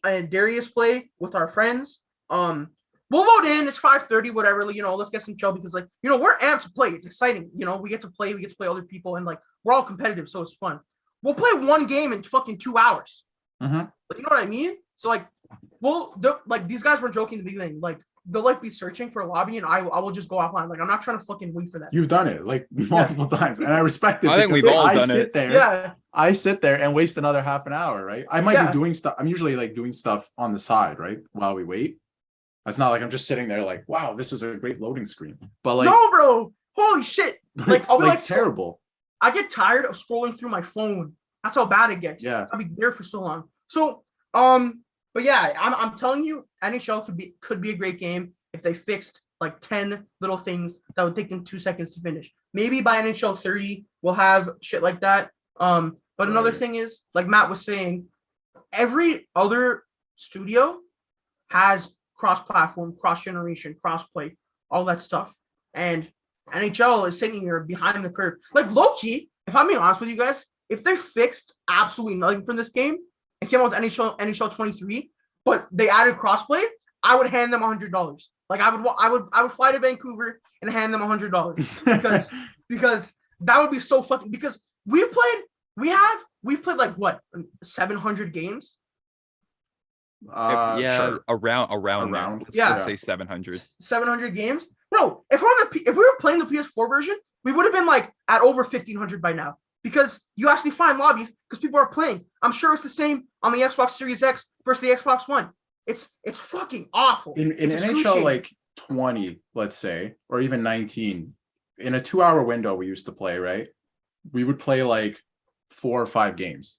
B: and Darius play with our friends, we'll load in. It's 5:30, whatever. Let's get some chill, because we're amped to play. It's exciting. We get to play other people, and like we're all competitive, so it's fun. We'll play one game in fucking 2 hours.
C: Mm-hmm.
B: You know what I mean? So like, like these guys were joking at the beginning, like they'll like be searching for a lobby, and I will just go offline. Like, I'm not trying to fucking wait for that.
C: You've done it like multiple times, and I respect it.
D: I think we've all done it.
C: I sit there and waste another half an hour, right? I might be doing stuff. I'm usually like doing stuff on the side, right, while we wait. It's not like I'm just sitting there like, wow, this is a great loading screen. But like,
B: no, bro, holy shit! Like, I'll be like
C: terrible.
B: I get tired of scrolling through my phone. That's how bad it gets.
C: Yeah,
B: I'll be there for so long. So, but yeah, I'm telling you, NHL could be a great game if they fixed like 10 little things that would take them 2 seconds to finish. Maybe by NHL 30 we'll have shit like that. But another thing is, like Matt was saying, every other studio has cross-platform, cross-generation, cross-play, all that stuff. And NHL is sitting here behind the curve. Like, low-key, if I'm being honest with you guys, if they fixed absolutely nothing from this game and came out with NHL 23, but they added cross-play, I would hand them $100. Like, I would fly to Vancouver and hand them $100 because that would be so fucking, because we've played like what, 700 games?
D: Sure. around
C: let's
D: say 700
B: games, bro. If we were playing the PS4 version, we would have been like at over 1,500 by now, because you actually find lobbies because people are playing. I'm sure it's the same on the Xbox Series X versus the Xbox One. It's fucking awful.
C: In NHL like 20, let's say, or even 19, in a 2-hour window we used to play, right? We would play like 4 or 5 games.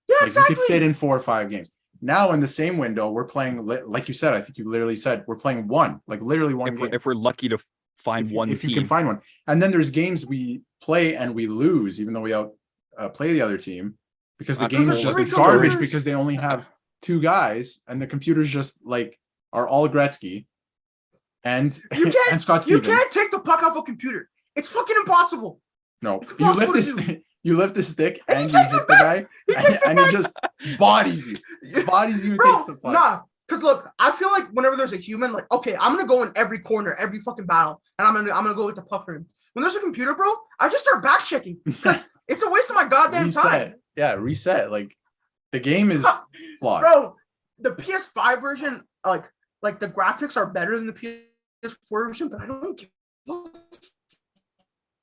B: Yeah,
C: like
B: exactly.
C: We could fit in 4 or 5 games. Now in the same window, we're playing, like you said, I think you literally said, we're playing one, like literally one game.
D: If we're lucky to find one
C: if
D: team.
C: you can find one. And then there's games we play and we lose, even though we play the other team, because the game is just garbage, because they only have 2 guys and the computers just like are all Gretzky and Scott Stevens.
B: You can't take the puck off a computer. It's fucking impossible.
C: No,
B: It's
C: you lift
B: impossible to
C: this
B: do.
C: thing, you lift the stick
B: And
C: and
B: he
C: you
B: takes
C: hit
B: it
C: the
B: back.
C: guy
B: He takes it
C: and it
B: back.
C: just bodies you. Bodies you and takes the
B: Bro,
C: puck.
B: nah. Because look, I feel like whenever there's a human, like, okay, I'm gonna go in every corner, every fucking battle, and I'm gonna go with the puck for him. When there's a computer, bro, I just start back checking because it's a waste of my goddamn
C: Reset.
B: time.
C: Yeah, reset. Like the game is flawed.
B: Bro, the PS5 version, like the graphics are better than the PS4 version, but I don't give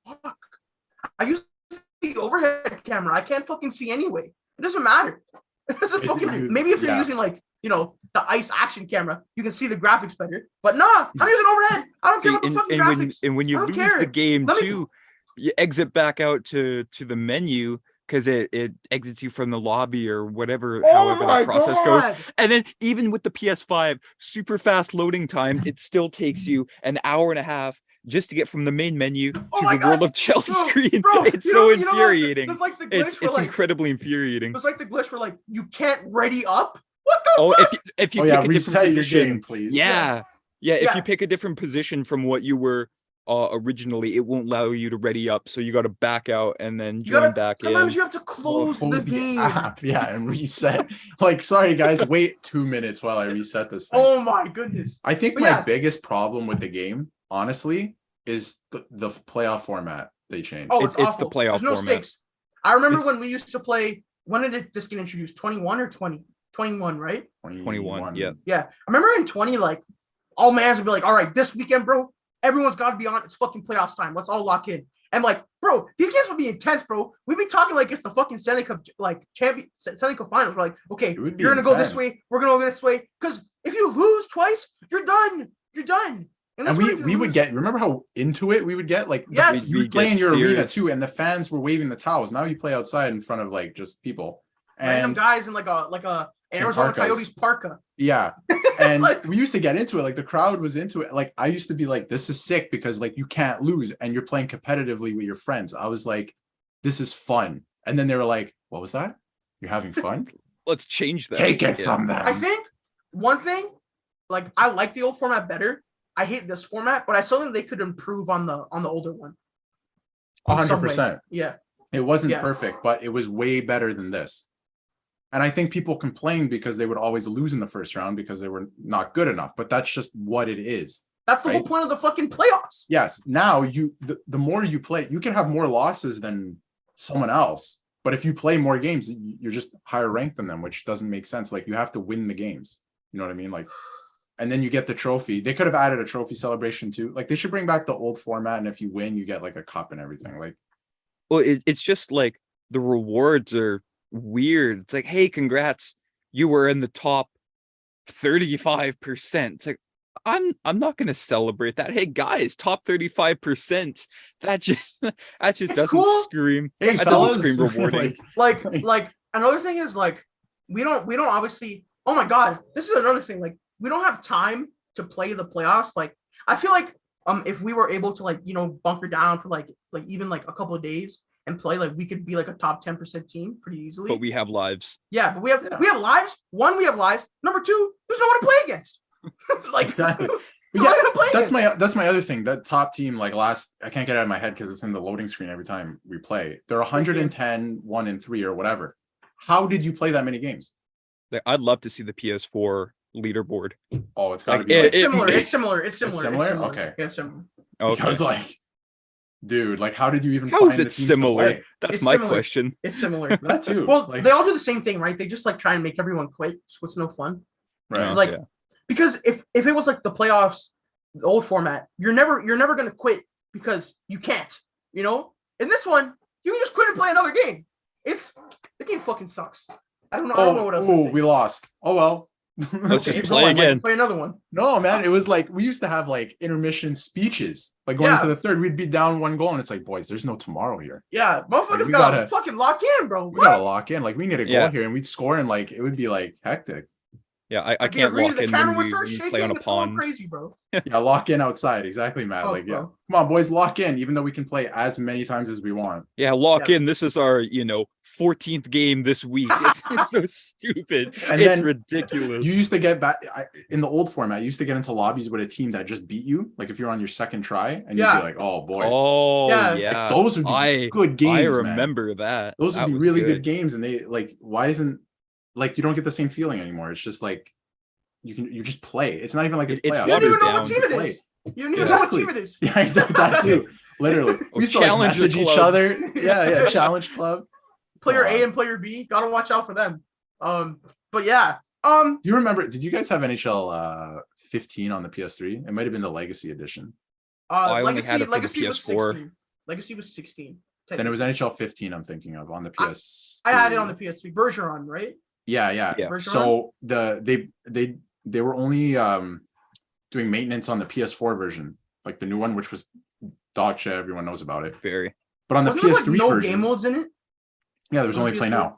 B: a fuck. I use the overhead camera. I can't fucking see anyway. It doesn't matter. It doesn't fucking. Maybe if you're using like the ice action camera, you can see the graphics better. But nah, I'm using overhead. I don't care about the fucking graphics.
D: When you
B: I don't
D: lose
B: care.
D: the game
B: Let me-
D: too, you exit back out to the menu because it exits you from the lobby or whatever, however that process goes. And then even with the PS5 super fast loading time, it still takes you an hour and a half just to get from the main menu to
B: Oh my
D: the World
B: God.
D: of Chelsea
B: Bro,
D: screen.
B: bro,
D: It's
B: you
D: so
B: know what?
D: infuriating.
B: There's like the glitch
D: It's
B: where, like,
D: incredibly infuriating.
B: There's like the glitch where like you can't ready up. What the
D: Oh,
B: fuck?
D: if you
C: Oh yeah,
D: pick a different
C: reset your
D: position,
C: game, please.
D: yeah, if
B: Yeah.
D: you pick a different position from what you were originally, it won't allow you to ready up. So you got to back out and then
B: You
D: join
B: gotta,
D: back
B: sometimes
D: in.
B: you have to close
C: Close
B: the game.
C: app, yeah, and reset. Like, sorry guys, wait 2 minutes while I reset this thing.
B: Oh my goodness.
C: I think
B: But
C: my
B: yeah.
C: biggest problem with the game, honestly, is the playoff format they changed.
B: Oh,
D: It's
B: it's
D: the
B: awful.
D: playoff
B: There's no
D: format.
B: stakes. I remember
C: It's-
B: when we used to play. When did this get introduced? 21 or 20? 21, right?
D: 21, yeah.
B: Yeah. I remember in 20, like all mans would be like, all right, this weekend, bro, everyone's got to be on. It's fucking playoffs time. Let's all lock in. And like, bro, these games would be intense, bro. We'd be talking like it's the fucking Stanley Cup, like Stanley Cup Finals. We're like, okay,
C: It would be
B: you're gonna go this
C: intense.
B: way. We're gonna go this way. Because if you lose twice, you're done. You're done.
C: And
B: that's what if you
C: we would
B: lose.
C: get, remember how into it we would get? Like,
B: Yes.
C: you
D: We'd
C: would play
D: get
C: in your arena
D: serious.
C: too, and the fans were waving the towels. Now you play outside in front of like just people.
B: Random
C: And
B: guys in like a Arizona
C: parkas.
B: Coyotes parka.
C: yeah. And
B: Like-
C: we used to get into it. Like the crowd was into it. Like I used to be like, this is sick because like you can't lose and you're playing competitively with your friends. I was like, this is fun. And then they were like, what was that? You're having fun?
D: Let's change that.
C: Take it
D: Yeah.
C: from them.
B: I think one thing, like I like the old format better. I hate this format, but I still think they could improve on the older one. in some way.
C: 100%.
B: Yeah.
C: It wasn't
B: Yeah.
C: perfect, but it was way better than this. And I think people complained because they would always lose in the first round because they were not good enough. But that's just what it is.
B: That's the whole
C: Right.
B: point of the fucking playoffs.
C: Yes. Now the more you play, you can have more losses than someone else. But if you play more games, you're just higher ranked than them, which doesn't make sense. Like you have to win the games. You know what I mean? Like, and then you get the trophy. They could have added a trophy celebration too. Like they should bring back the old format. And if you win, you get like a cup and everything. Like,
D: Well, it's just like the rewards are weird. It's like, hey, congrats, you were in the top 35%. It's like, I'm not gonna celebrate that. Hey guys, top 35%. That just
B: It's
D: doesn't
B: cool.
D: scream.
C: hey,
D: That
C: fellas,
D: doesn't scream rewarding.
B: Like another thing is like we don't obviously. Oh my god, this is another thing. Like we don't have time to play the playoffs. Like I feel like if we were able to like bunker down for like even like a couple of days and play, like we could be like a top 10% team pretty easily.
D: But we have lives.
B: Yeah, but we have lives. One, we have lives. Number two, there's no one to play against. Like
C: Exactly.
B: who
C: Yeah,
B: am I gonna play against?
C: that's my other thing. That top team, like I can't get it out of my head because it's in the loading screen every time we play. They're 110, 1 and 3 or whatever. How did you play that many games?
D: Like, I'd love to see the PS4 leaderboard.
C: Oh, it's got to
D: Like,
C: be
B: It's
C: like,
B: similar.
D: it-
B: It's similar. It's similar.
C: similar?
B: It's similar.
C: Okay.
B: Yeah, it's similar.
D: Okay.
C: I was like, dude, like how did you even
D: How
C: find
D: is
C: the
D: it
C: teams to
D: similar?
C: play?
D: That's
B: It's
D: my
B: similar.
D: question.
B: It's similar.
C: That too.
B: Well,
C: like,
B: they all do the same thing, right? They just like try and make everyone quit, so it's no fun.
C: right.
B: It's like
D: Yeah.
B: because if it was like the playoffs, the old format, you're never gonna quit because you can't. You know, in this one, you can just quit and play another game. The game fucking sucks. I don't know what else to say.
C: we lost. Oh well.
D: Let's
B: Okay,
D: just
B: so
D: play
B: what,
D: again.
B: Let's play another one.
C: No, man, it was like we used to have like intermission speeches. Like going
B: Yeah.
C: into the third, we'd be down 1 goal, and it's like, boys, there's no tomorrow here.
B: Yeah, motherfuckers
C: we
B: gotta
C: gotta-
B: fucking lock in, bro.
C: We
B: What?
C: gotta lock in. Like we need a goal
D: Yeah.
C: here, and we'd score, and like it would be like hectic.
D: Yeah, I
B: Like, the
D: can't
B: arena,
D: lock
B: the
D: in
B: camera
D: when
B: would
D: we,
B: start
D: when we
B: shaking.
D: play on a
B: It's all
D: pond.
B: crazy, bro.
C: Yeah, lock in outside. Exactly, Matt.
B: Oh,
C: Like, yeah.
B: bro.
C: Come on, boys, lock in, even though we can play as many times as we want.
D: Yeah, lock
B: Yeah.
D: in. This is our, 14th game this week. It's so stupid.
C: And
D: It's
C: then
D: ridiculous.
C: You used to get back in the old format. You used to get into lobbies with a team that just beat you. Like if you're on your second try, and you'd
B: Yeah.
C: be like, "Oh, boys."
D: Oh
B: Yeah.
D: yeah,
C: Like, those would be good games,
D: I
C: man.
D: remember that.
C: Those would
D: That
C: be
D: was
C: really good games, and they like. Why isn't like you don't get the same feeling anymore? It's just like you just play. It's not even like it's
D: It's
C: playoffs.
B: You don't even know
D: down.
B: what team it is. You don't even
C: Exactly.
B: know what team it is.
C: Yeah, exactly that too. Literally, we used to like
D: Challenger
C: message each
D: club.
C: other. Yeah, challenge club.
B: Player
C: Come
B: A
C: on.
B: and player B, gotta watch out for them. But yeah.
C: Do you remember? Did you guys have NHL 15 on the PS3? It might have been the Legacy edition.
D: I only
B: Legacy,
D: had it for the
B: Legacy was
D: PS4.
B: 16. Legacy was 16.
C: Then it was NHL 15. I'm thinking of on the PS.
B: I had it on the PS3. Bergeron, right?
C: Yeah.
B: Bergeron?
C: So they were only doing maintenance on the PS4 version, like the new one, which was dog shit. Everyone knows about it.
D: Very.
C: But on the
B: Wasn't there,
C: PS3
B: like, no
C: version,
B: game modes in it?
C: yeah, there was
B: on
C: only
B: the
C: Play
B: PS3?
C: Now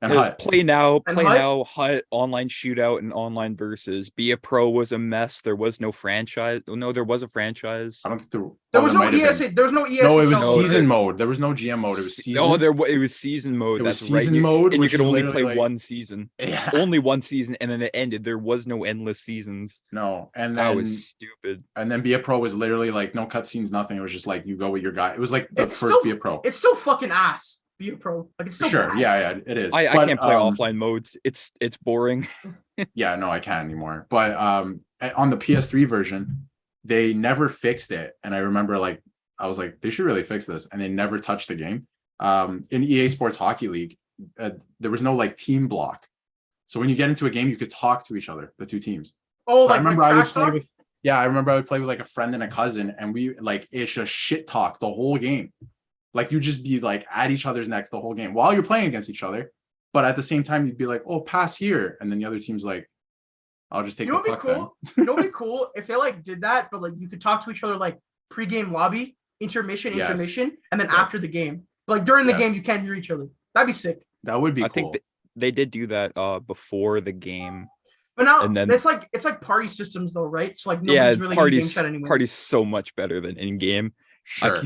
C: and
D: It was
C: Hut.
D: play now,
B: And
D: play
B: Hut?
D: now, Hut, online shootout, and online versus. Be a Pro was a mess. There was no franchise. Oh, no, there was a franchise.
C: I don't think
B: There was no ESA. There was no ESA.
C: No, it was
D: No,
C: season
D: there-
C: mode. There was no GM mode. It was season.
D: Oh, it was season mode.
C: It was
D: That's right.
C: season mode,
D: and you
C: which
D: could
C: is
D: only
C: literally
D: play
C: like-
D: one season.
C: Yeah.
D: Only one season, and then it ended. There was no endless seasons.
C: No, and
D: That
C: then
D: was stupid.
C: and then Be a Pro was literally like no cutscenes, nothing. It was just like you go with your guy. It was like the
B: It's
C: first
B: still-
C: Be a Pro.
B: It's still fucking ass. Be a pro. Like, it's still
C: Sure,
B: bad.
C: yeah, it is.
D: I
C: But,
D: can't play offline modes. It's boring.
C: Yeah, no, I can't anymore. But on the PS3 version, they never fixed it. And I remember like I was like, they should really fix this, and they never touched the game. In EA Sports Hockey League, there was no like team block. So when you get into a game, you could talk to each other, the two teams.
B: Oh,
C: So
B: like
C: I remember
B: the
C: I would
B: trash
C: play
B: talk?
C: with I remember I would play with like a friend and a cousin, and we like it's just shit talk the whole game. Like you just be like at each other's necks the whole game while you're playing against each other. But at the same time, you'd be like, oh, pass here. And then the other team's like, I'll just take
B: You know
C: the
B: what'd be
C: puck
B: cool? You know what'd be cool if they like did that, but like you could talk to each other like pre-game lobby, intermission,
C: Yes.
B: and then
C: Yes.
B: after the game. But like during the
C: Yes.
B: game, you can't hear each other. That'd be sick.
C: That would be
D: I
C: cool.
D: think they did do that before the game.
B: But now
D: And then-
B: it's like party systems though, right? So like nobody's really in game chat anymore.
D: party's so much better than in game.
C: Sure.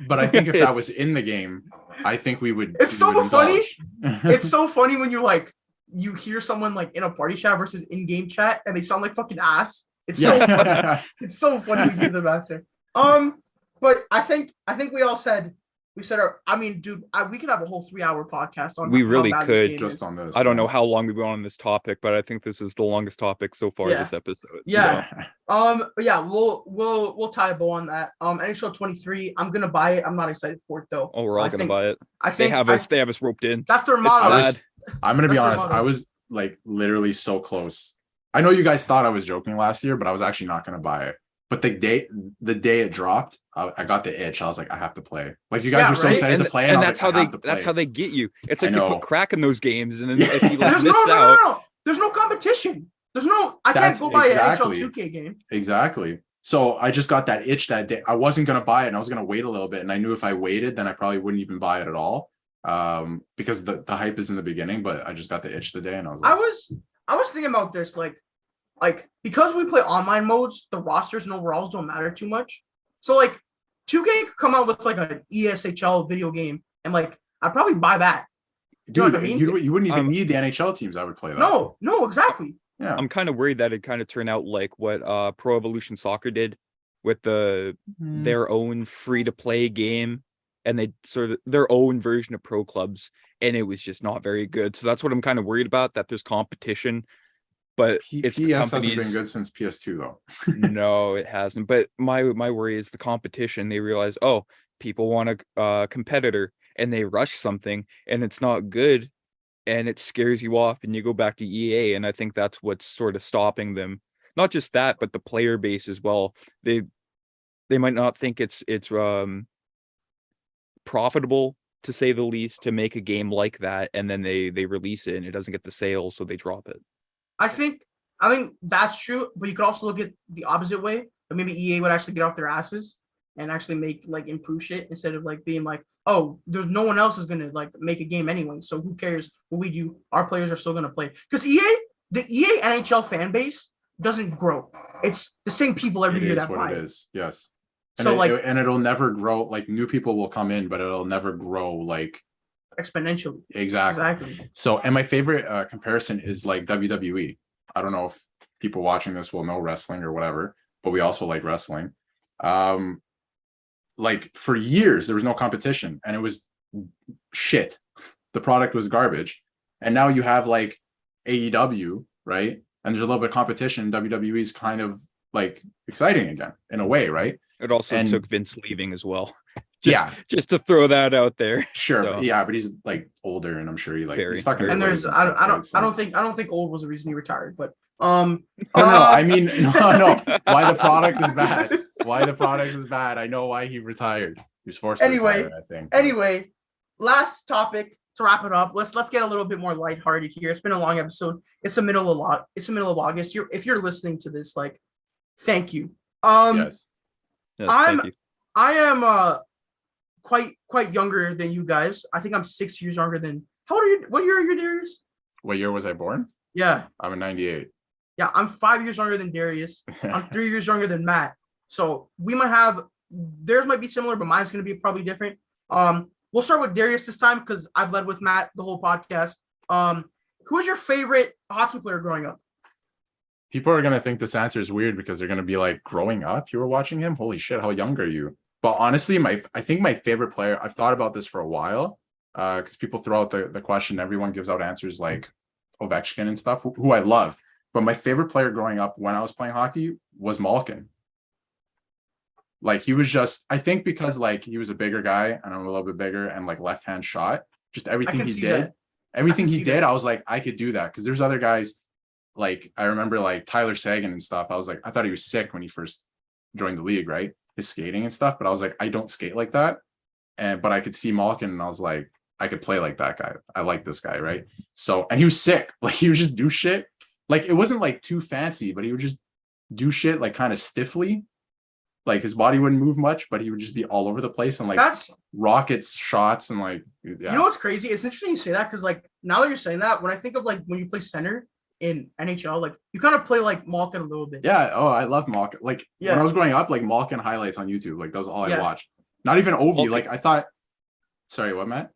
C: But I think if that was in the game, I think we would.
B: It's
C: we
B: so
C: would
B: funny.
C: indulge.
B: It's so funny when you hear someone like in a party chat versus in game chat, and they sound like fucking ass. It's so funny.
C: yeah.
B: It's so funny to hear them after. But I think we said our. I mean, dude, we could have a whole 3-hour podcast on.
D: We
B: how
D: really
B: bad this
D: could.
B: game
C: Just
B: is.
C: on this.
D: I don't know how long we've been on this topic, but I think this is the longest topic so far
B: Yeah.
D: this episode.
B: Yeah. But yeah, we'll tie a bow on that. NHL 23. I'm gonna buy it. I'm not excited for it though.
D: Oh, we're all
B: I
D: gonna
B: think-
D: buy it.
B: I
D: They
B: think
D: have us roped in.
B: that's their
D: It's
B: motto.
C: I was-
D: sad.
C: I'm gonna be
B: That's the
C: honest.
B: motto.
C: I was like literally so close. I know you guys thought I was joking last year, but I was actually not gonna buy it. But the day it dropped, I got the itch. I was like, I have to play. Like you guys
B: Yeah,
C: were so
B: right?
C: excited
D: And,
C: to play,
D: and
C: I was
D: that's
C: like,
D: how
C: I have to
D: that's
C: play.
D: how they get you. It's
C: I
D: like you
C: know.
D: put crack in those games, and then
C: Yeah.
D: if you like
B: There's
D: miss
B: no,
D: out,
B: no. There's no competition. There's no. I can't
C: That's
B: go buy
C: exactly.
B: an NHL 2K game.
C: Exactly. So I just got that itch that day. I wasn't gonna buy it, and I was gonna wait a little bit. And I knew if I waited, then I probably wouldn't even buy it at all. Because the hype is in the beginning, but I just got the itch today, and I was like,
B: I was thinking about this, like because we play online modes, the rosters and overalls don't matter too much. So like 2K could come out with like an ESHL video game, and like I'd probably buy that.
C: dude,
B: know what I mean?
C: you wouldn't even
D: Um,
C: need the NHL teams. I would play that.
B: No, exactly.
C: Yeah.
D: I'm kind of worried that it kind of turned out like what Pro Evolution Soccer did with their own free to play game, and they sort of their own version of pro clubs, and it was just not very good. So that's what I'm kind of worried about, that there's competition, but it's the
C: PS hasn't been
D: companies.
C: good since PS2 though.
D: No, it hasn't. But my worry is the competition. They realize, oh, people want a competitor, and they rush something, and it's not good, and it scares you off, and you go back to EA. And I think that's what's sort of stopping them. Not just that, but the player base as well. They might not think it's profitable, to say the least, to make a game like that, and then they release it and it doesn't get the sales, so they drop it.
B: I think that's true, but you could also look at the opposite way. But maybe EA would actually get off their asses and actually make like improve shit, instead of like being like, oh, there's no one else is gonna like make a game anyway, so who cares what we do? Our players are still gonna play. Because EA, the EA NHL fan base doesn't grow. It's the same people every
C: It
B: year
C: is
B: that
C: what
B: buy
C: it
B: it.
C: is. Yes.
B: So
C: And it'll never grow. Like new people will come in, but it'll never grow like
B: exponentially.
C: exactly. So, and my favorite comparison is like WWE. I don't know if people watching this will know wrestling or whatever, but we also like wrestling. Like for years there was no competition and it was shit. The product was garbage. And now you have like AEW, right? And there's a little bit of competition. WWE is kind of like exciting again in a way, right?
D: It also took Vince leaving as well. Just to throw that out there.
C: Sure.
D: So.
C: Yeah, but he's like older and I'm sure he's stuck in his
B: and
C: ways
B: there's
C: and stuff,
B: I don't think old was the reason he retired, but
C: no, I mean no. Why the product is bad. Why the product is bad. I know why he retired. He was forced to retire, I think.
B: Anyway, last topic to wrap it up. Let's get a little bit more lighthearted here. It's been a long episode. It's the middle of August. If you're listening to this, like, thank you.
D: Yes, thank you.
B: I am quite younger than you guys. I think I'm 6 years younger than. How old are you? What year are you, Darius?
C: What year was I born?
B: Yeah.
C: I'm in 98.
B: Yeah, I'm 5 years younger than Darius. I'm 3 years younger than Matt. So we might have theirs might be similar, but mine's gonna be probably different. We'll start with Darius this time because I've led with Matt the whole podcast. Who is your favorite hockey player growing up?
C: People are gonna think this answer is weird because they're gonna be like, growing up, you were watching him? Holy shit, how young are you? But honestly, I think my favorite player, I've thought about this for a while, because people throw out the question, everyone gives out answers like Ovechkin and stuff, who I love. But my favorite player growing up when I was playing hockey was Malkin. Like he was just, I think because like he was a bigger guy and I'm a little bit bigger and like left-hand shot, just everything he did, I was like, I could do that. Because there's other guys, like I remember like Tyler Sagan and stuff. I was like, I thought he was sick when he first joined the league, right? His skating and stuff. But I was like, I don't skate like that. But I could see Malkin and I was like, I could play like that guy. I like this guy, right? So, and he was sick. Like he would just do shit. Like it wasn't like too fancy, but he would just do shit like kind of stiffly. Like his body wouldn't move much, but he would just be all over the place and like rockets shots and like, yeah.
B: You know what's crazy? It's interesting you say that because like now that you're saying that, when I think of like when you play center in NHL, like you kind of play like Malkin a little bit.
C: Yeah. Oh, I love Malkin. Like when I was growing up, like Malkin highlights on YouTube, like that was all I watched. Not even Ovi. Malkin. Like I thought. Sorry, what, Matt?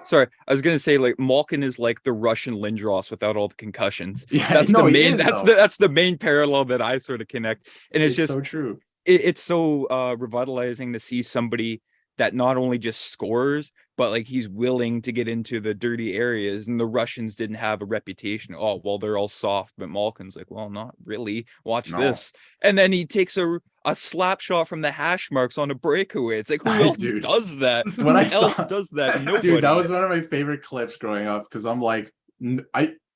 D: Sorry, I was gonna say like Malkin is like the Russian Lindros without all the concussions.
C: Yeah,
D: that's the main. That's the main parallel that I sort of connect, and it's just
C: so true.
D: It's so revitalizing to see somebody that not only just scores, but like he's willing to get into the dirty areas. And the Russians didn't have a reputation. Oh, well, they're all soft, but Malkin's like, well, not really. Watch this. And then he takes a slap shot from the hash marks on a breakaway. It's like, who else does that? Who else does that? Nobody.
C: Dude, that was one of my favorite clips growing up because I'm like,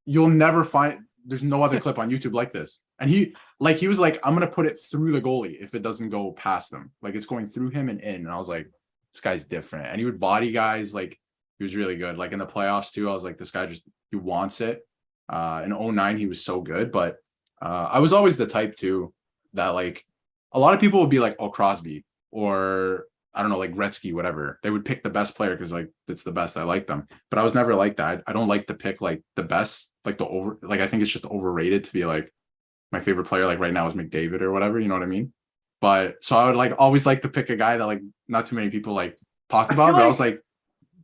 C: you'll never find. There's no other clip on YouTube like this. And he was like, I'm gonna put it through the goalie if it doesn't go past him. Like it's going through him and in. And I was like, this guy's different. And he would body guys. Like he was really good. Like in the playoffs too, I was like, this guy he wants it. In 2009, he was so good. But I was always the type too that like a lot of people would be like, oh, Crosby or I don't know, like Gretzky, whatever. They would pick the best player because like it's the best. I like them. But I was never like that. I don't like to pick like the best, like I think it's just overrated to be like my favorite player like right now is McDavid or whatever, you know what I mean? But so I would like always like to pick a guy that like not too many people like talk about, but I was like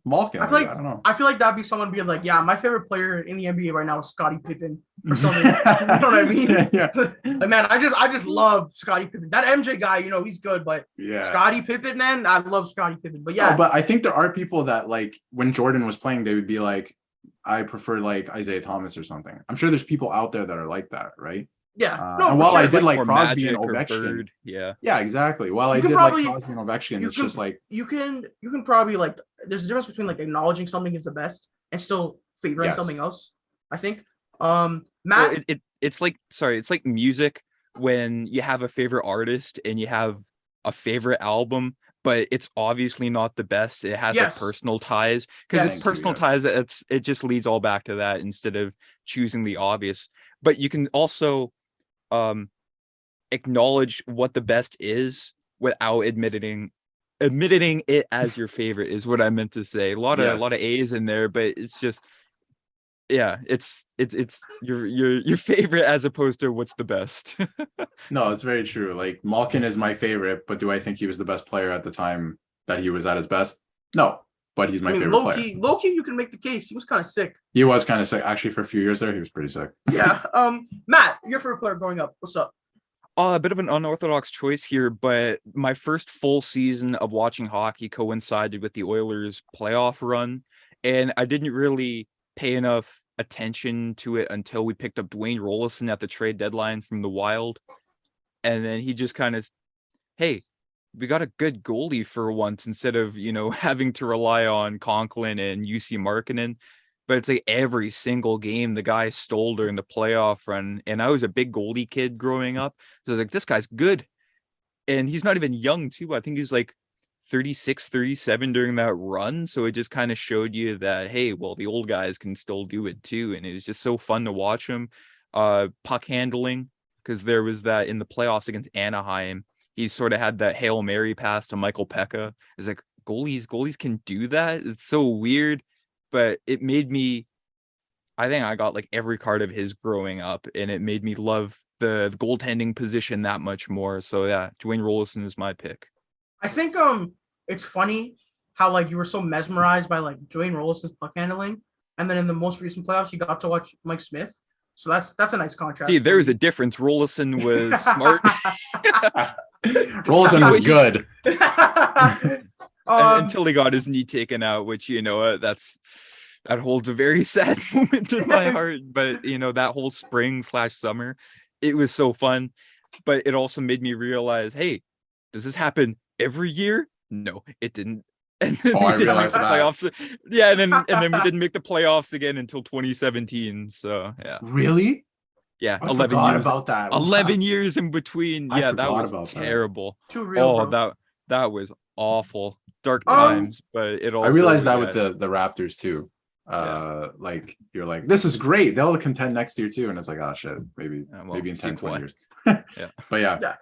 C: Malkin. I don't know.
B: I feel like that'd be someone being like, yeah, my favorite player in the NBA right now is Scottie Pippen or something. You know what I mean?
C: Yeah.
B: Like, man, I just love Scottie Pippen. That MJ guy, you know, he's good, but Scottie Pippen, man, I love Scottie Pippen. But yeah.
C: No, but I think there are people that like when Jordan was playing, they would be like, I prefer like Isaiah Thomas or something. I'm sure there's people out there that are like that, right?
B: Yeah.
C: And while I did like Crosby and Ovechkin,
D: yeah,
C: exactly. While I did like Crosby and Ovechkin, it's just like
B: you can probably like there's a difference between like acknowledging something is the best and still favoring something else. I think. Matt,
D: well, it's like music when you have a favorite artist and you have a favorite album, but it's obviously not the best. It has like personal ties because it's personal ties. It just leads all back to that instead of choosing the obvious. But you can also acknowledge what the best is without admitting it as your favorite is what I meant to say. A lot of A's in there, but it's just Yeah, it's your favorite as opposed to what's the best.
C: No, it's very true. Like Malkin is my favorite, but do I think he was the best player at the time that he was at his best? No, but he's my favorite
B: low
C: player.
B: key, you can make the case. He was kind of sick.
C: He was kind of sick. Actually, for a few years there, he was pretty sick.
B: Yeah. Matt, your favorite player growing up. What's up?
D: A bit of an unorthodox choice here, but my first full season of watching hockey coincided with the Oilers' playoff run, and I didn't really pay enough attention to it until we picked up Dwayne Rollison at the trade deadline from the Wild, and then he just kind of, hey, we got a good goalie for once instead of having to rely on Conklin and UC Markkinen. But it's like every single game the guy stole during the playoff run. And I was a big goalie kid growing up. So I was like, this guy's good. And he's not even young, too. I think he was like 36, 37 during that run. So it just kind of showed you that, hey, well, the old guys can still do it, too. And it was just so fun to watch him. Puck handling, because there was that in the playoffs against Anaheim. He sort of had that Hail Mary pass to Michael Pekka. It's like, goalies can do that? It's so weird. But it made me, I think I got like every card of his growing up, and it made me love the goaltending position that much more. So yeah, Dwayne Rollison is my pick.
B: I think it's funny how like you were so mesmerized by like Dwayne Rollison's puck handling, and then in the most recent playoffs you got to watch Mike Smith. So that's a nice contrast.
D: See, there was a difference. Rollison was smart.
C: Rollison was good.
D: Until he got his knee taken out, which that holds a very sad moment in my heart. But that whole spring/summer, it was so fun. But it also made me realize, hey, does this happen every year? No, it didn't. And then
C: I realized that.
D: Playoffs. Yeah, and then we didn't make the playoffs again until 2017. So yeah.
C: Really?
D: Yeah,
C: I
D: 11
C: forgot
D: years.
C: about that.
D: 11 years in between.
C: I
D: Yeah, that
C: forgot
D: was
C: about that.
D: terrible.
B: Too real, bro.
D: That was awful. Dark times, but it also
C: I realized that with the Raptors too. Like you're like, this is great. They'll contend next year too. And it's like, oh shit, maybe in 10, 20 years.
D: Yeah.
C: But yeah.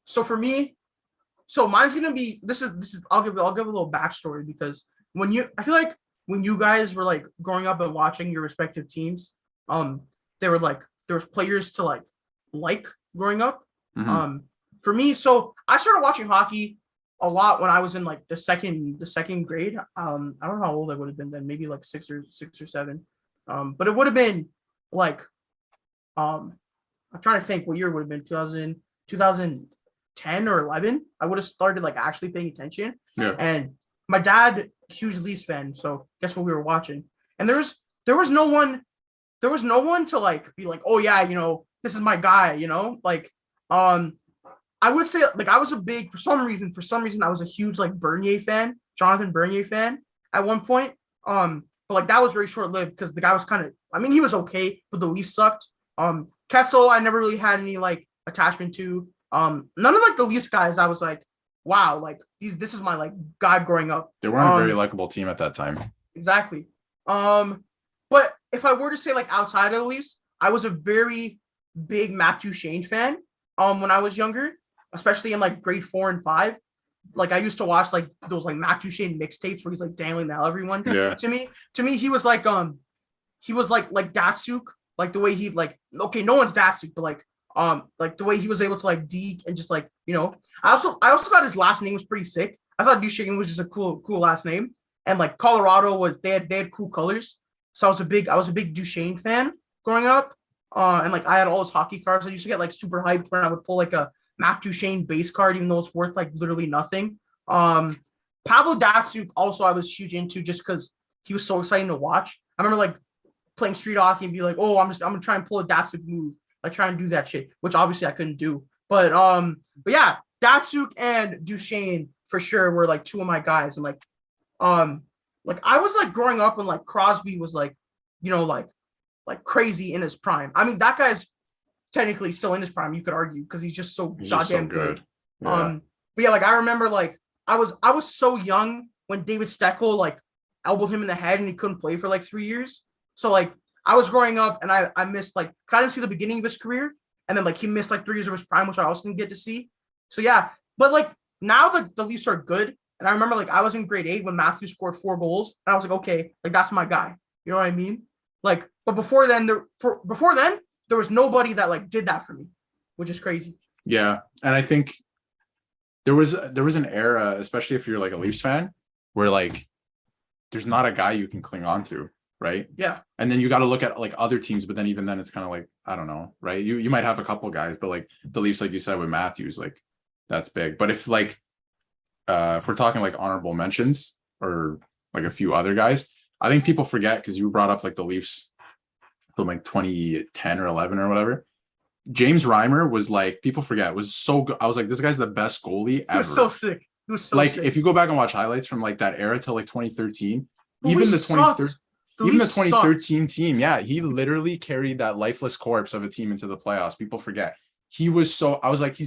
B: So for me, mine's gonna be this is I'll give a little backstory, because I feel like when you guys were like growing up and watching your respective teams, they were like there was players to like growing up.
C: Mm-hmm.
B: For me, so I started watching hockey a lot when I was in like the second grade. I don't know how old I would have been then, maybe like six or seven. But it would have been like I'm trying to think what year it would have been, 2010 or 11. I would have started like actually paying attention.
C: Yeah.
B: And my dad, huge Leafs fan, so guess what we were watching? And there was no one to like be like, oh yeah, this is my guy, like I would say like I was a big for some reason I was a huge like Bernier fan, Jonathan Bernier fan at one point. But like that was very short lived because the guy was he was okay, but the Leafs sucked. Kessel, I never really had any like attachment to. None of like the Leafs guys, I was like, wow, like this is my like guy growing up.
C: They weren't a very likable team at that time.
B: Exactly. But if I were to say like outside of the Leafs, I was a very big Matt Duchene fan. When I was younger, especially in like grade 4 and 5, like I used to watch like those like Matt Duchene mixtapes where he's like dangling the hell everyone.
C: Yeah.
B: To me, he was like Datsuk, like the way he like, okay, no one's Datsuk, but like the way he was able to like deke and just like, I also thought his last name was pretty sick. I thought Duchene was just a cool last name. And like Colorado they had cool colors. So I was a big Duchene fan growing up. And like I had all his hockey cards. I used to get like super hyped when I would pull like a Matt Duchene base card, even though it's worth like literally nothing. Pavel Datsuk also I was huge into just because he was so exciting to watch. I remember like playing street hockey and be like, oh, I'm gonna try and pull a Datsuk move, like try and do that shit, which obviously I couldn't do. But yeah, Datsuk and Duchene for sure were like two of my guys. And like I was like growing up when like Crosby was like, like crazy in his prime. I mean, that guy's technically still in his prime, you could argue, because he's just so goddamn good. Yeah. But yeah, like I remember like I was so young when David Steckel like elbowed him in the head and he couldn't play for like 3 years. So like I was growing up and I missed like, because I didn't see the beginning of his career, and then like he missed like 3 years of his prime, which I also didn't get to see. So yeah, but like now the Leafs are good, and I remember like I was in grade 8 when Matthews scored 4 goals, and I was like, okay, like that's my guy. You know what I mean? Like, but before then, there was nobody that like did that for me, which is crazy.
C: Yeah, and I think there was an era, especially if you're like a Leafs fan, where like there's not a guy you can cling on to, right?
B: Yeah.
C: And then you got to look at like other teams, but then even then it's kind of like, I don't know, right? You might have a couple guys, but like the Leafs, like you said with Matthews, like that's big. But if like if we're talking like honorable mentions or like a few other guys, I think people forget because you brought up like the Leafs from like 2010 or 11 or whatever. James Reimer was like, people forget, was so good. I was like, this guy's the best goalie ever.
B: He was so sick. He was so
C: like
B: sick.
C: if you go back and watch highlights from like that era till like 2013,
B: But
C: even
B: we
C: the
B: sucked.
C: 2013
B: The
C: even the
B: Leafs
C: 2013 team, yeah, he literally carried that lifeless corpse of a team into the playoffs. People forget. He was so, I was like,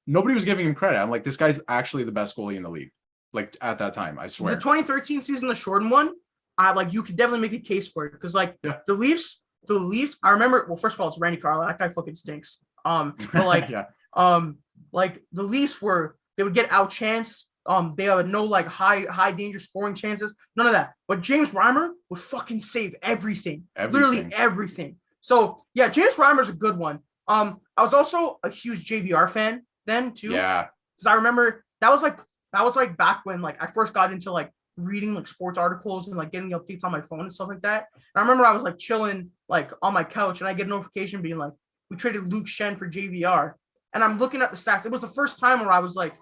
C: nobody was giving him credit. I'm like, this guy's actually the best goalie in the league. Like at that time, I swear.
B: The 2013 season, the shortened one, you could definitely make a case for it because like the Leafs, I remember. Well, first of all, it's Randy Carlo. That guy fucking stinks. But like,
C: yeah.
B: Like the Leafs they would get outchanced. They had no like high danger scoring chances. None of that. But James Reimer would fucking save everything. Literally everything. So yeah, James Reimer's a good one. I was also a huge JVR fan then too.
C: Yeah.
B: Because I remember that was like back when like I first got into like reading like sports articles and like getting the updates on my phone and stuff like that. And I remember I was like chilling like on my couch and I get a notification being like, we traded Luke Shen for JVR. And I'm looking at the stats. It was the first time where I was like,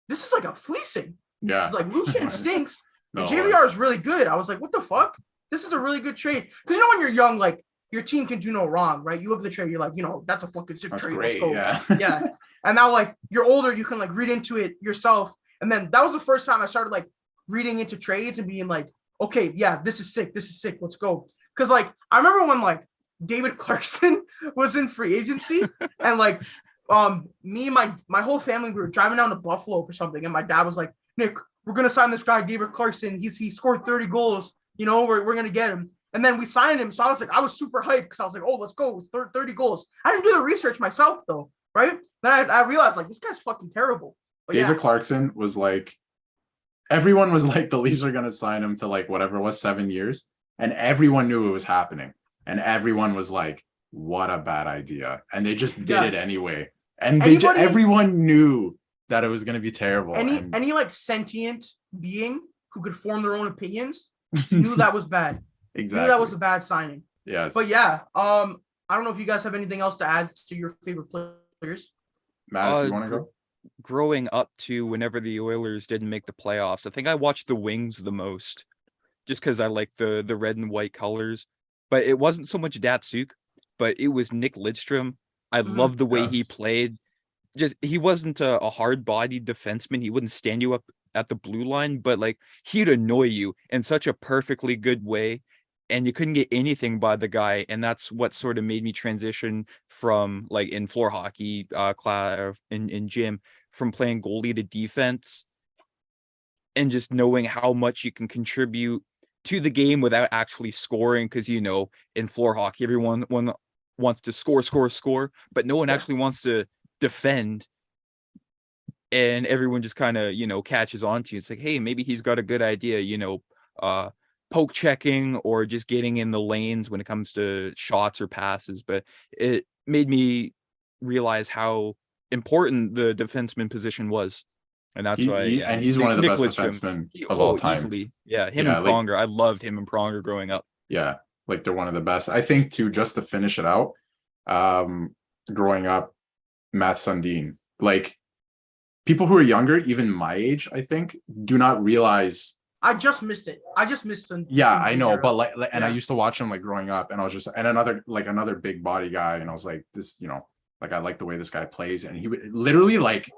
B: this is like a fleecing.
C: Yeah.
B: It's like Luke Shen stinks.
C: No,
B: and JVR is really good. I was like, what the fuck? This is a really good trade. Because you know when you're young, like your team can do no wrong, right? You look at the trade, you're like, that's a fucking sick
C: that's
B: trade.
C: Great,
B: let's go. Yeah. And now like you're older, you can like read into it yourself. And then that was the first time I started like reading into trades and being like, okay, yeah, this is sick. Let's go. Because like I remember when like David Clarkson was in free agency and like me and my whole family, we were driving down to Buffalo for something, and my dad was like, Nick, we're gonna sign this guy, David Clarkson. He scored 30 goals. We're gonna get him. And then we signed him. So I was super hyped because I was like, oh, let's go. 30 goals. I didn't do the research myself though, right? Then I realized like this guy's fucking terrible. But
C: David Clarkson was like, everyone was like, the Leafs are gonna sign him to like whatever it was, 7 years, and everyone knew it was happening, and everyone was like, what a bad idea, and they just did it anyway, and everyone knew that it was gonna be terrible.
B: Any like sentient being who could form their own opinions knew that was bad.
C: Exactly,
B: knew that was a bad signing.
C: Yes,
B: but yeah, I don't know if you guys have anything else to add to your favorite players.
C: Matt, if you want to go.
D: Growing up to whenever the Oilers didn't make the playoffs, I think I watched the Wings the most, just because I like the red and white colors. But it wasn't so much Datsuk, but it was Nick Lidstrom. I loved the way he played. Just he wasn't a hard-bodied defenseman. He wouldn't stand you up at the blue line, but like he'd annoy you in such a perfectly good way, and you couldn't get anything by the guy. And that's what sort of made me transition from like in floor hockey class in gym, from playing goalie to defense, and just knowing how much you can contribute to the game without actually scoring. Because in floor hockey, everyone wants to score, but no one actually wants to defend. And everyone just kind of catches on to you. It's like, hey, maybe he's got a good idea, poke checking or just getting in the lanes when it comes to shots or passes. But it made me realize how important the defenseman position was. And that's why
C: he's one of the best defensemen of all time.
D: Easily. Yeah, him and Pronger. I loved him and Pronger growing up.
C: Yeah, like they're one of the best. I think too, just to finish it out, growing up, Matt Sundin, like people who are younger, even my age, I think, do not realize.
B: I just missed it. I just missed him.
C: Yeah, I know, but like and I used to watch him like growing up, and I was just another big body guy, and I was like, this, like I like the way this guy plays, and he would literally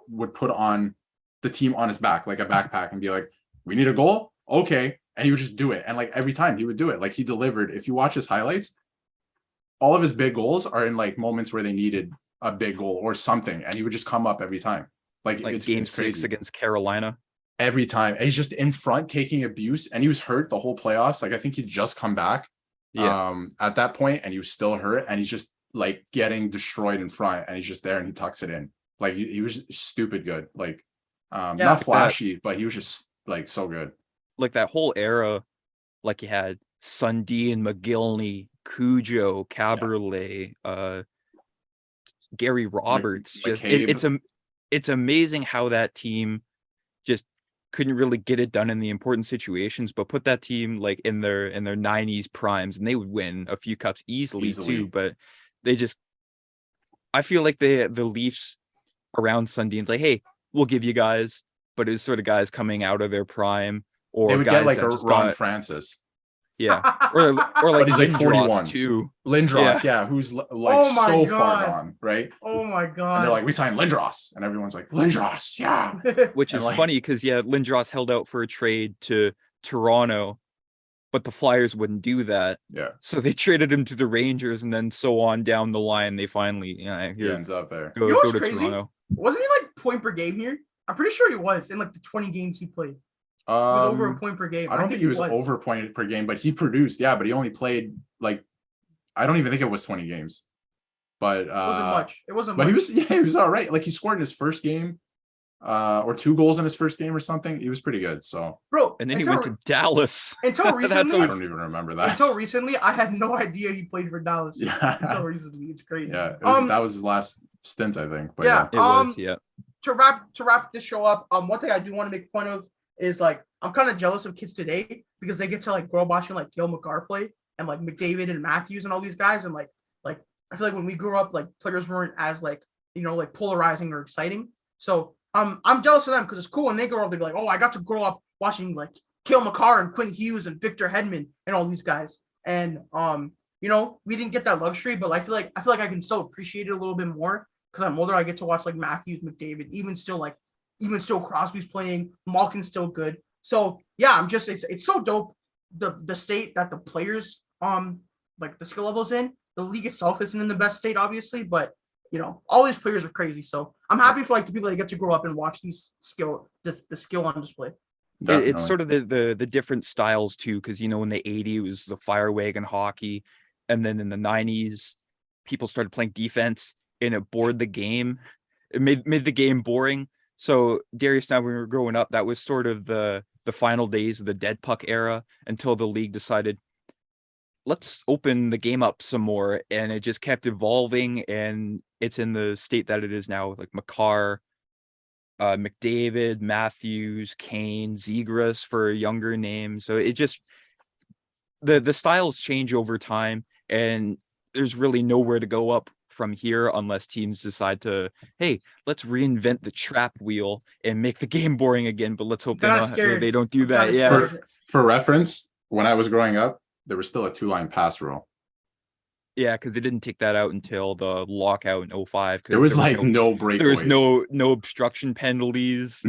C: would put on the team on his back like a backpack and be like, we need a goal, okay, and he would just do it, and like every time he would do it, like he delivered. If you watch his highlights, all of his big goals are in like moments where they needed a big goal or something, and he would just come up every time. Like it's
D: game
C: crazy.
D: 6 against Carolina.
C: Every time. And he's just in front taking abuse, and he was hurt the whole playoffs. Like I think he'd just come back at that point, and he was still hurt, and he's just like getting destroyed in front, and he's just there and he tucks it in. Like he was stupid good. Like not flashy, but he was just like so good.
D: Like that whole era, like you had Sundin, McGillney, Cujo, Caberlet, Gary Roberts. Just it's amazing how that team just couldn't really get it done in the important situations, but put that team like in their 90s primes and they would win a few cups easily. Too. But they just, I feel like the Leafs around Sundin's like, hey, we'll give you guys, but it was sort of guys coming out of their prime, or
C: they would
D: guys
C: get like
D: that
C: a
D: just
C: Ron Francis.
D: Yeah, or like
C: but he's like
D: Lindros
C: 41
D: too.
C: Lindros, yeah, who's like so far gone, right?
B: Oh my god!
C: And they're like, we signed Lindros, and everyone's like, Lindros, yeah.
D: Which is funny because Lindros held out for a trade to Toronto, but the Flyers wouldn't do that.
C: Yeah. So
D: they traded him to the Rangers, and then so on down the line, they finally
C: he ends up there.
D: Go to crazy? Toronto.
B: Wasn't he like point per game here? I'm pretty sure he was in like the 20 games he played. He was over a point per game.
C: I don't think he was over point per game, but he produced. Yeah, but he only played like, I don't even think it was 20 games. But
B: it wasn't much. It wasn't.
C: But
B: much.
C: he was all right. Like he scored in his first game, or 2 goals in his first game or something. He was pretty good. So
B: bro,
D: and then he went to Dallas.
B: Until recently,
C: I don't even remember that.
B: Until recently, I had no idea he played for Dallas.
C: Yeah.
B: Until recently, it's crazy.
C: Yeah, that was his last stint, I think. But
B: yeah.
D: It was. Yeah.
B: To wrap this show up, one thing I do want to make fun of is like I'm kind of jealous of kids today because they get to like grow up watching like Gil McCarr play and like McDavid and Matthews and all these guys, and like I feel like when we grew up, like players weren't as like like polarizing or exciting. So I'm jealous of them because it's cool when they grow up. They'll be like, oh, I got to grow up watching like Cale Makar and Quinn Hughes and Victor Hedman and all these guys. And we didn't get that luxury, but I feel like I can still appreciate it a little bit more because I'm older. I get to watch like Matthews, McDavid, even still Crosby's playing, Malkin's still good. So yeah, it's so dope the state that the players like the skill levels in. The league itself isn't in the best state, obviously, but all these players are crazy. So I'm happy for like the people that get to grow up and watch the skill on display.
C: Definitely.
D: It's sort of the different styles too, because in the 80s it was the fire wagon hockey, and then in the 90s people started playing defense and it bored the game. It made the game boring. So Darius and I, when we were growing up, that was sort of the final days of the dead puck era until the league decided, let's open the game up some more, and it just kept evolving, and it's in the state that it is now with like Makar, McDavid, Matthews, Kane, Zegras for a younger name. So it just the styles change over time, and there's really nowhere to go up from here unless teams decide to, hey, let's reinvent the trap wheel and make the game boring again. But let's hope they don't do that. Yeah.
C: For reference, when I was growing up, there was still a 2-line pass rule.
D: Yeah, because they didn't take that out until the lockout in 2005.
C: There was no breakaways.
D: There was no obstruction penalties.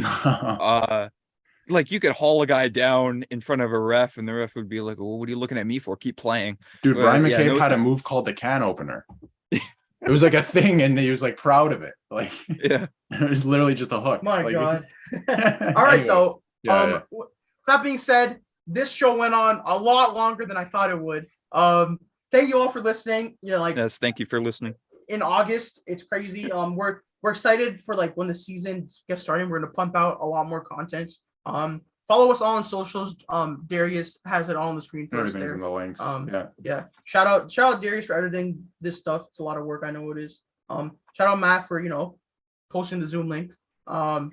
D: Like you could haul a guy down in front of a ref, and the ref would be like, "Well, what are you looking at me for? Keep playing."
C: Dude, Brian McCabe had a move called the can opener. It was like a thing, and he was like proud of it. Like,
D: yeah,
C: it was literally just a hook.
B: My God. All right, though. That being said, this show went on a lot longer than I thought it would. Thank you all for listening.
D: Yes, thank you for listening.
B: In August, it's crazy. We're excited for like when the season gets started. We're gonna pump out a lot more content. Follow us all on socials. Darius has it all on the screen for
C: Everything's in the links.
B: Yeah. Shout out Darius for editing this stuff. It's a lot of work. I know it is. Shout out Matt for posting the Zoom link. So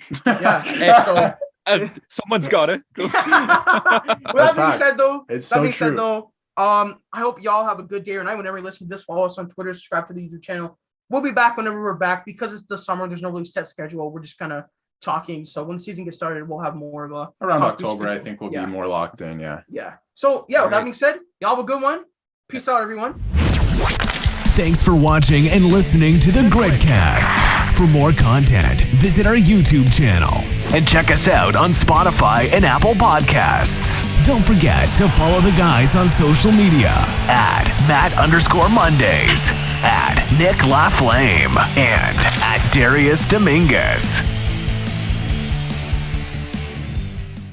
D: someone's got it.
B: With that being said, though, I hope y'all have a good day or night whenever you listen to this. Follow us on Twitter, subscribe to the YouTube channel. We'll be back whenever we're back because it's the summer. There's no really set schedule. We're just kind of talking. So when the season gets started, we'll have more of a
C: around October. Schedule. I think we'll be more locked in. Yeah.
B: So with that being said, y'all have a good one. Peace out, everyone.
A: Thanks for watching and listening to the Gritcast. For more content, visit our YouTube channel and check us out on Spotify and Apple Podcasts. Don't forget to follow the guys on social media at Matt_Mondays, at Nick LaFlame, and at Darius Dominguez.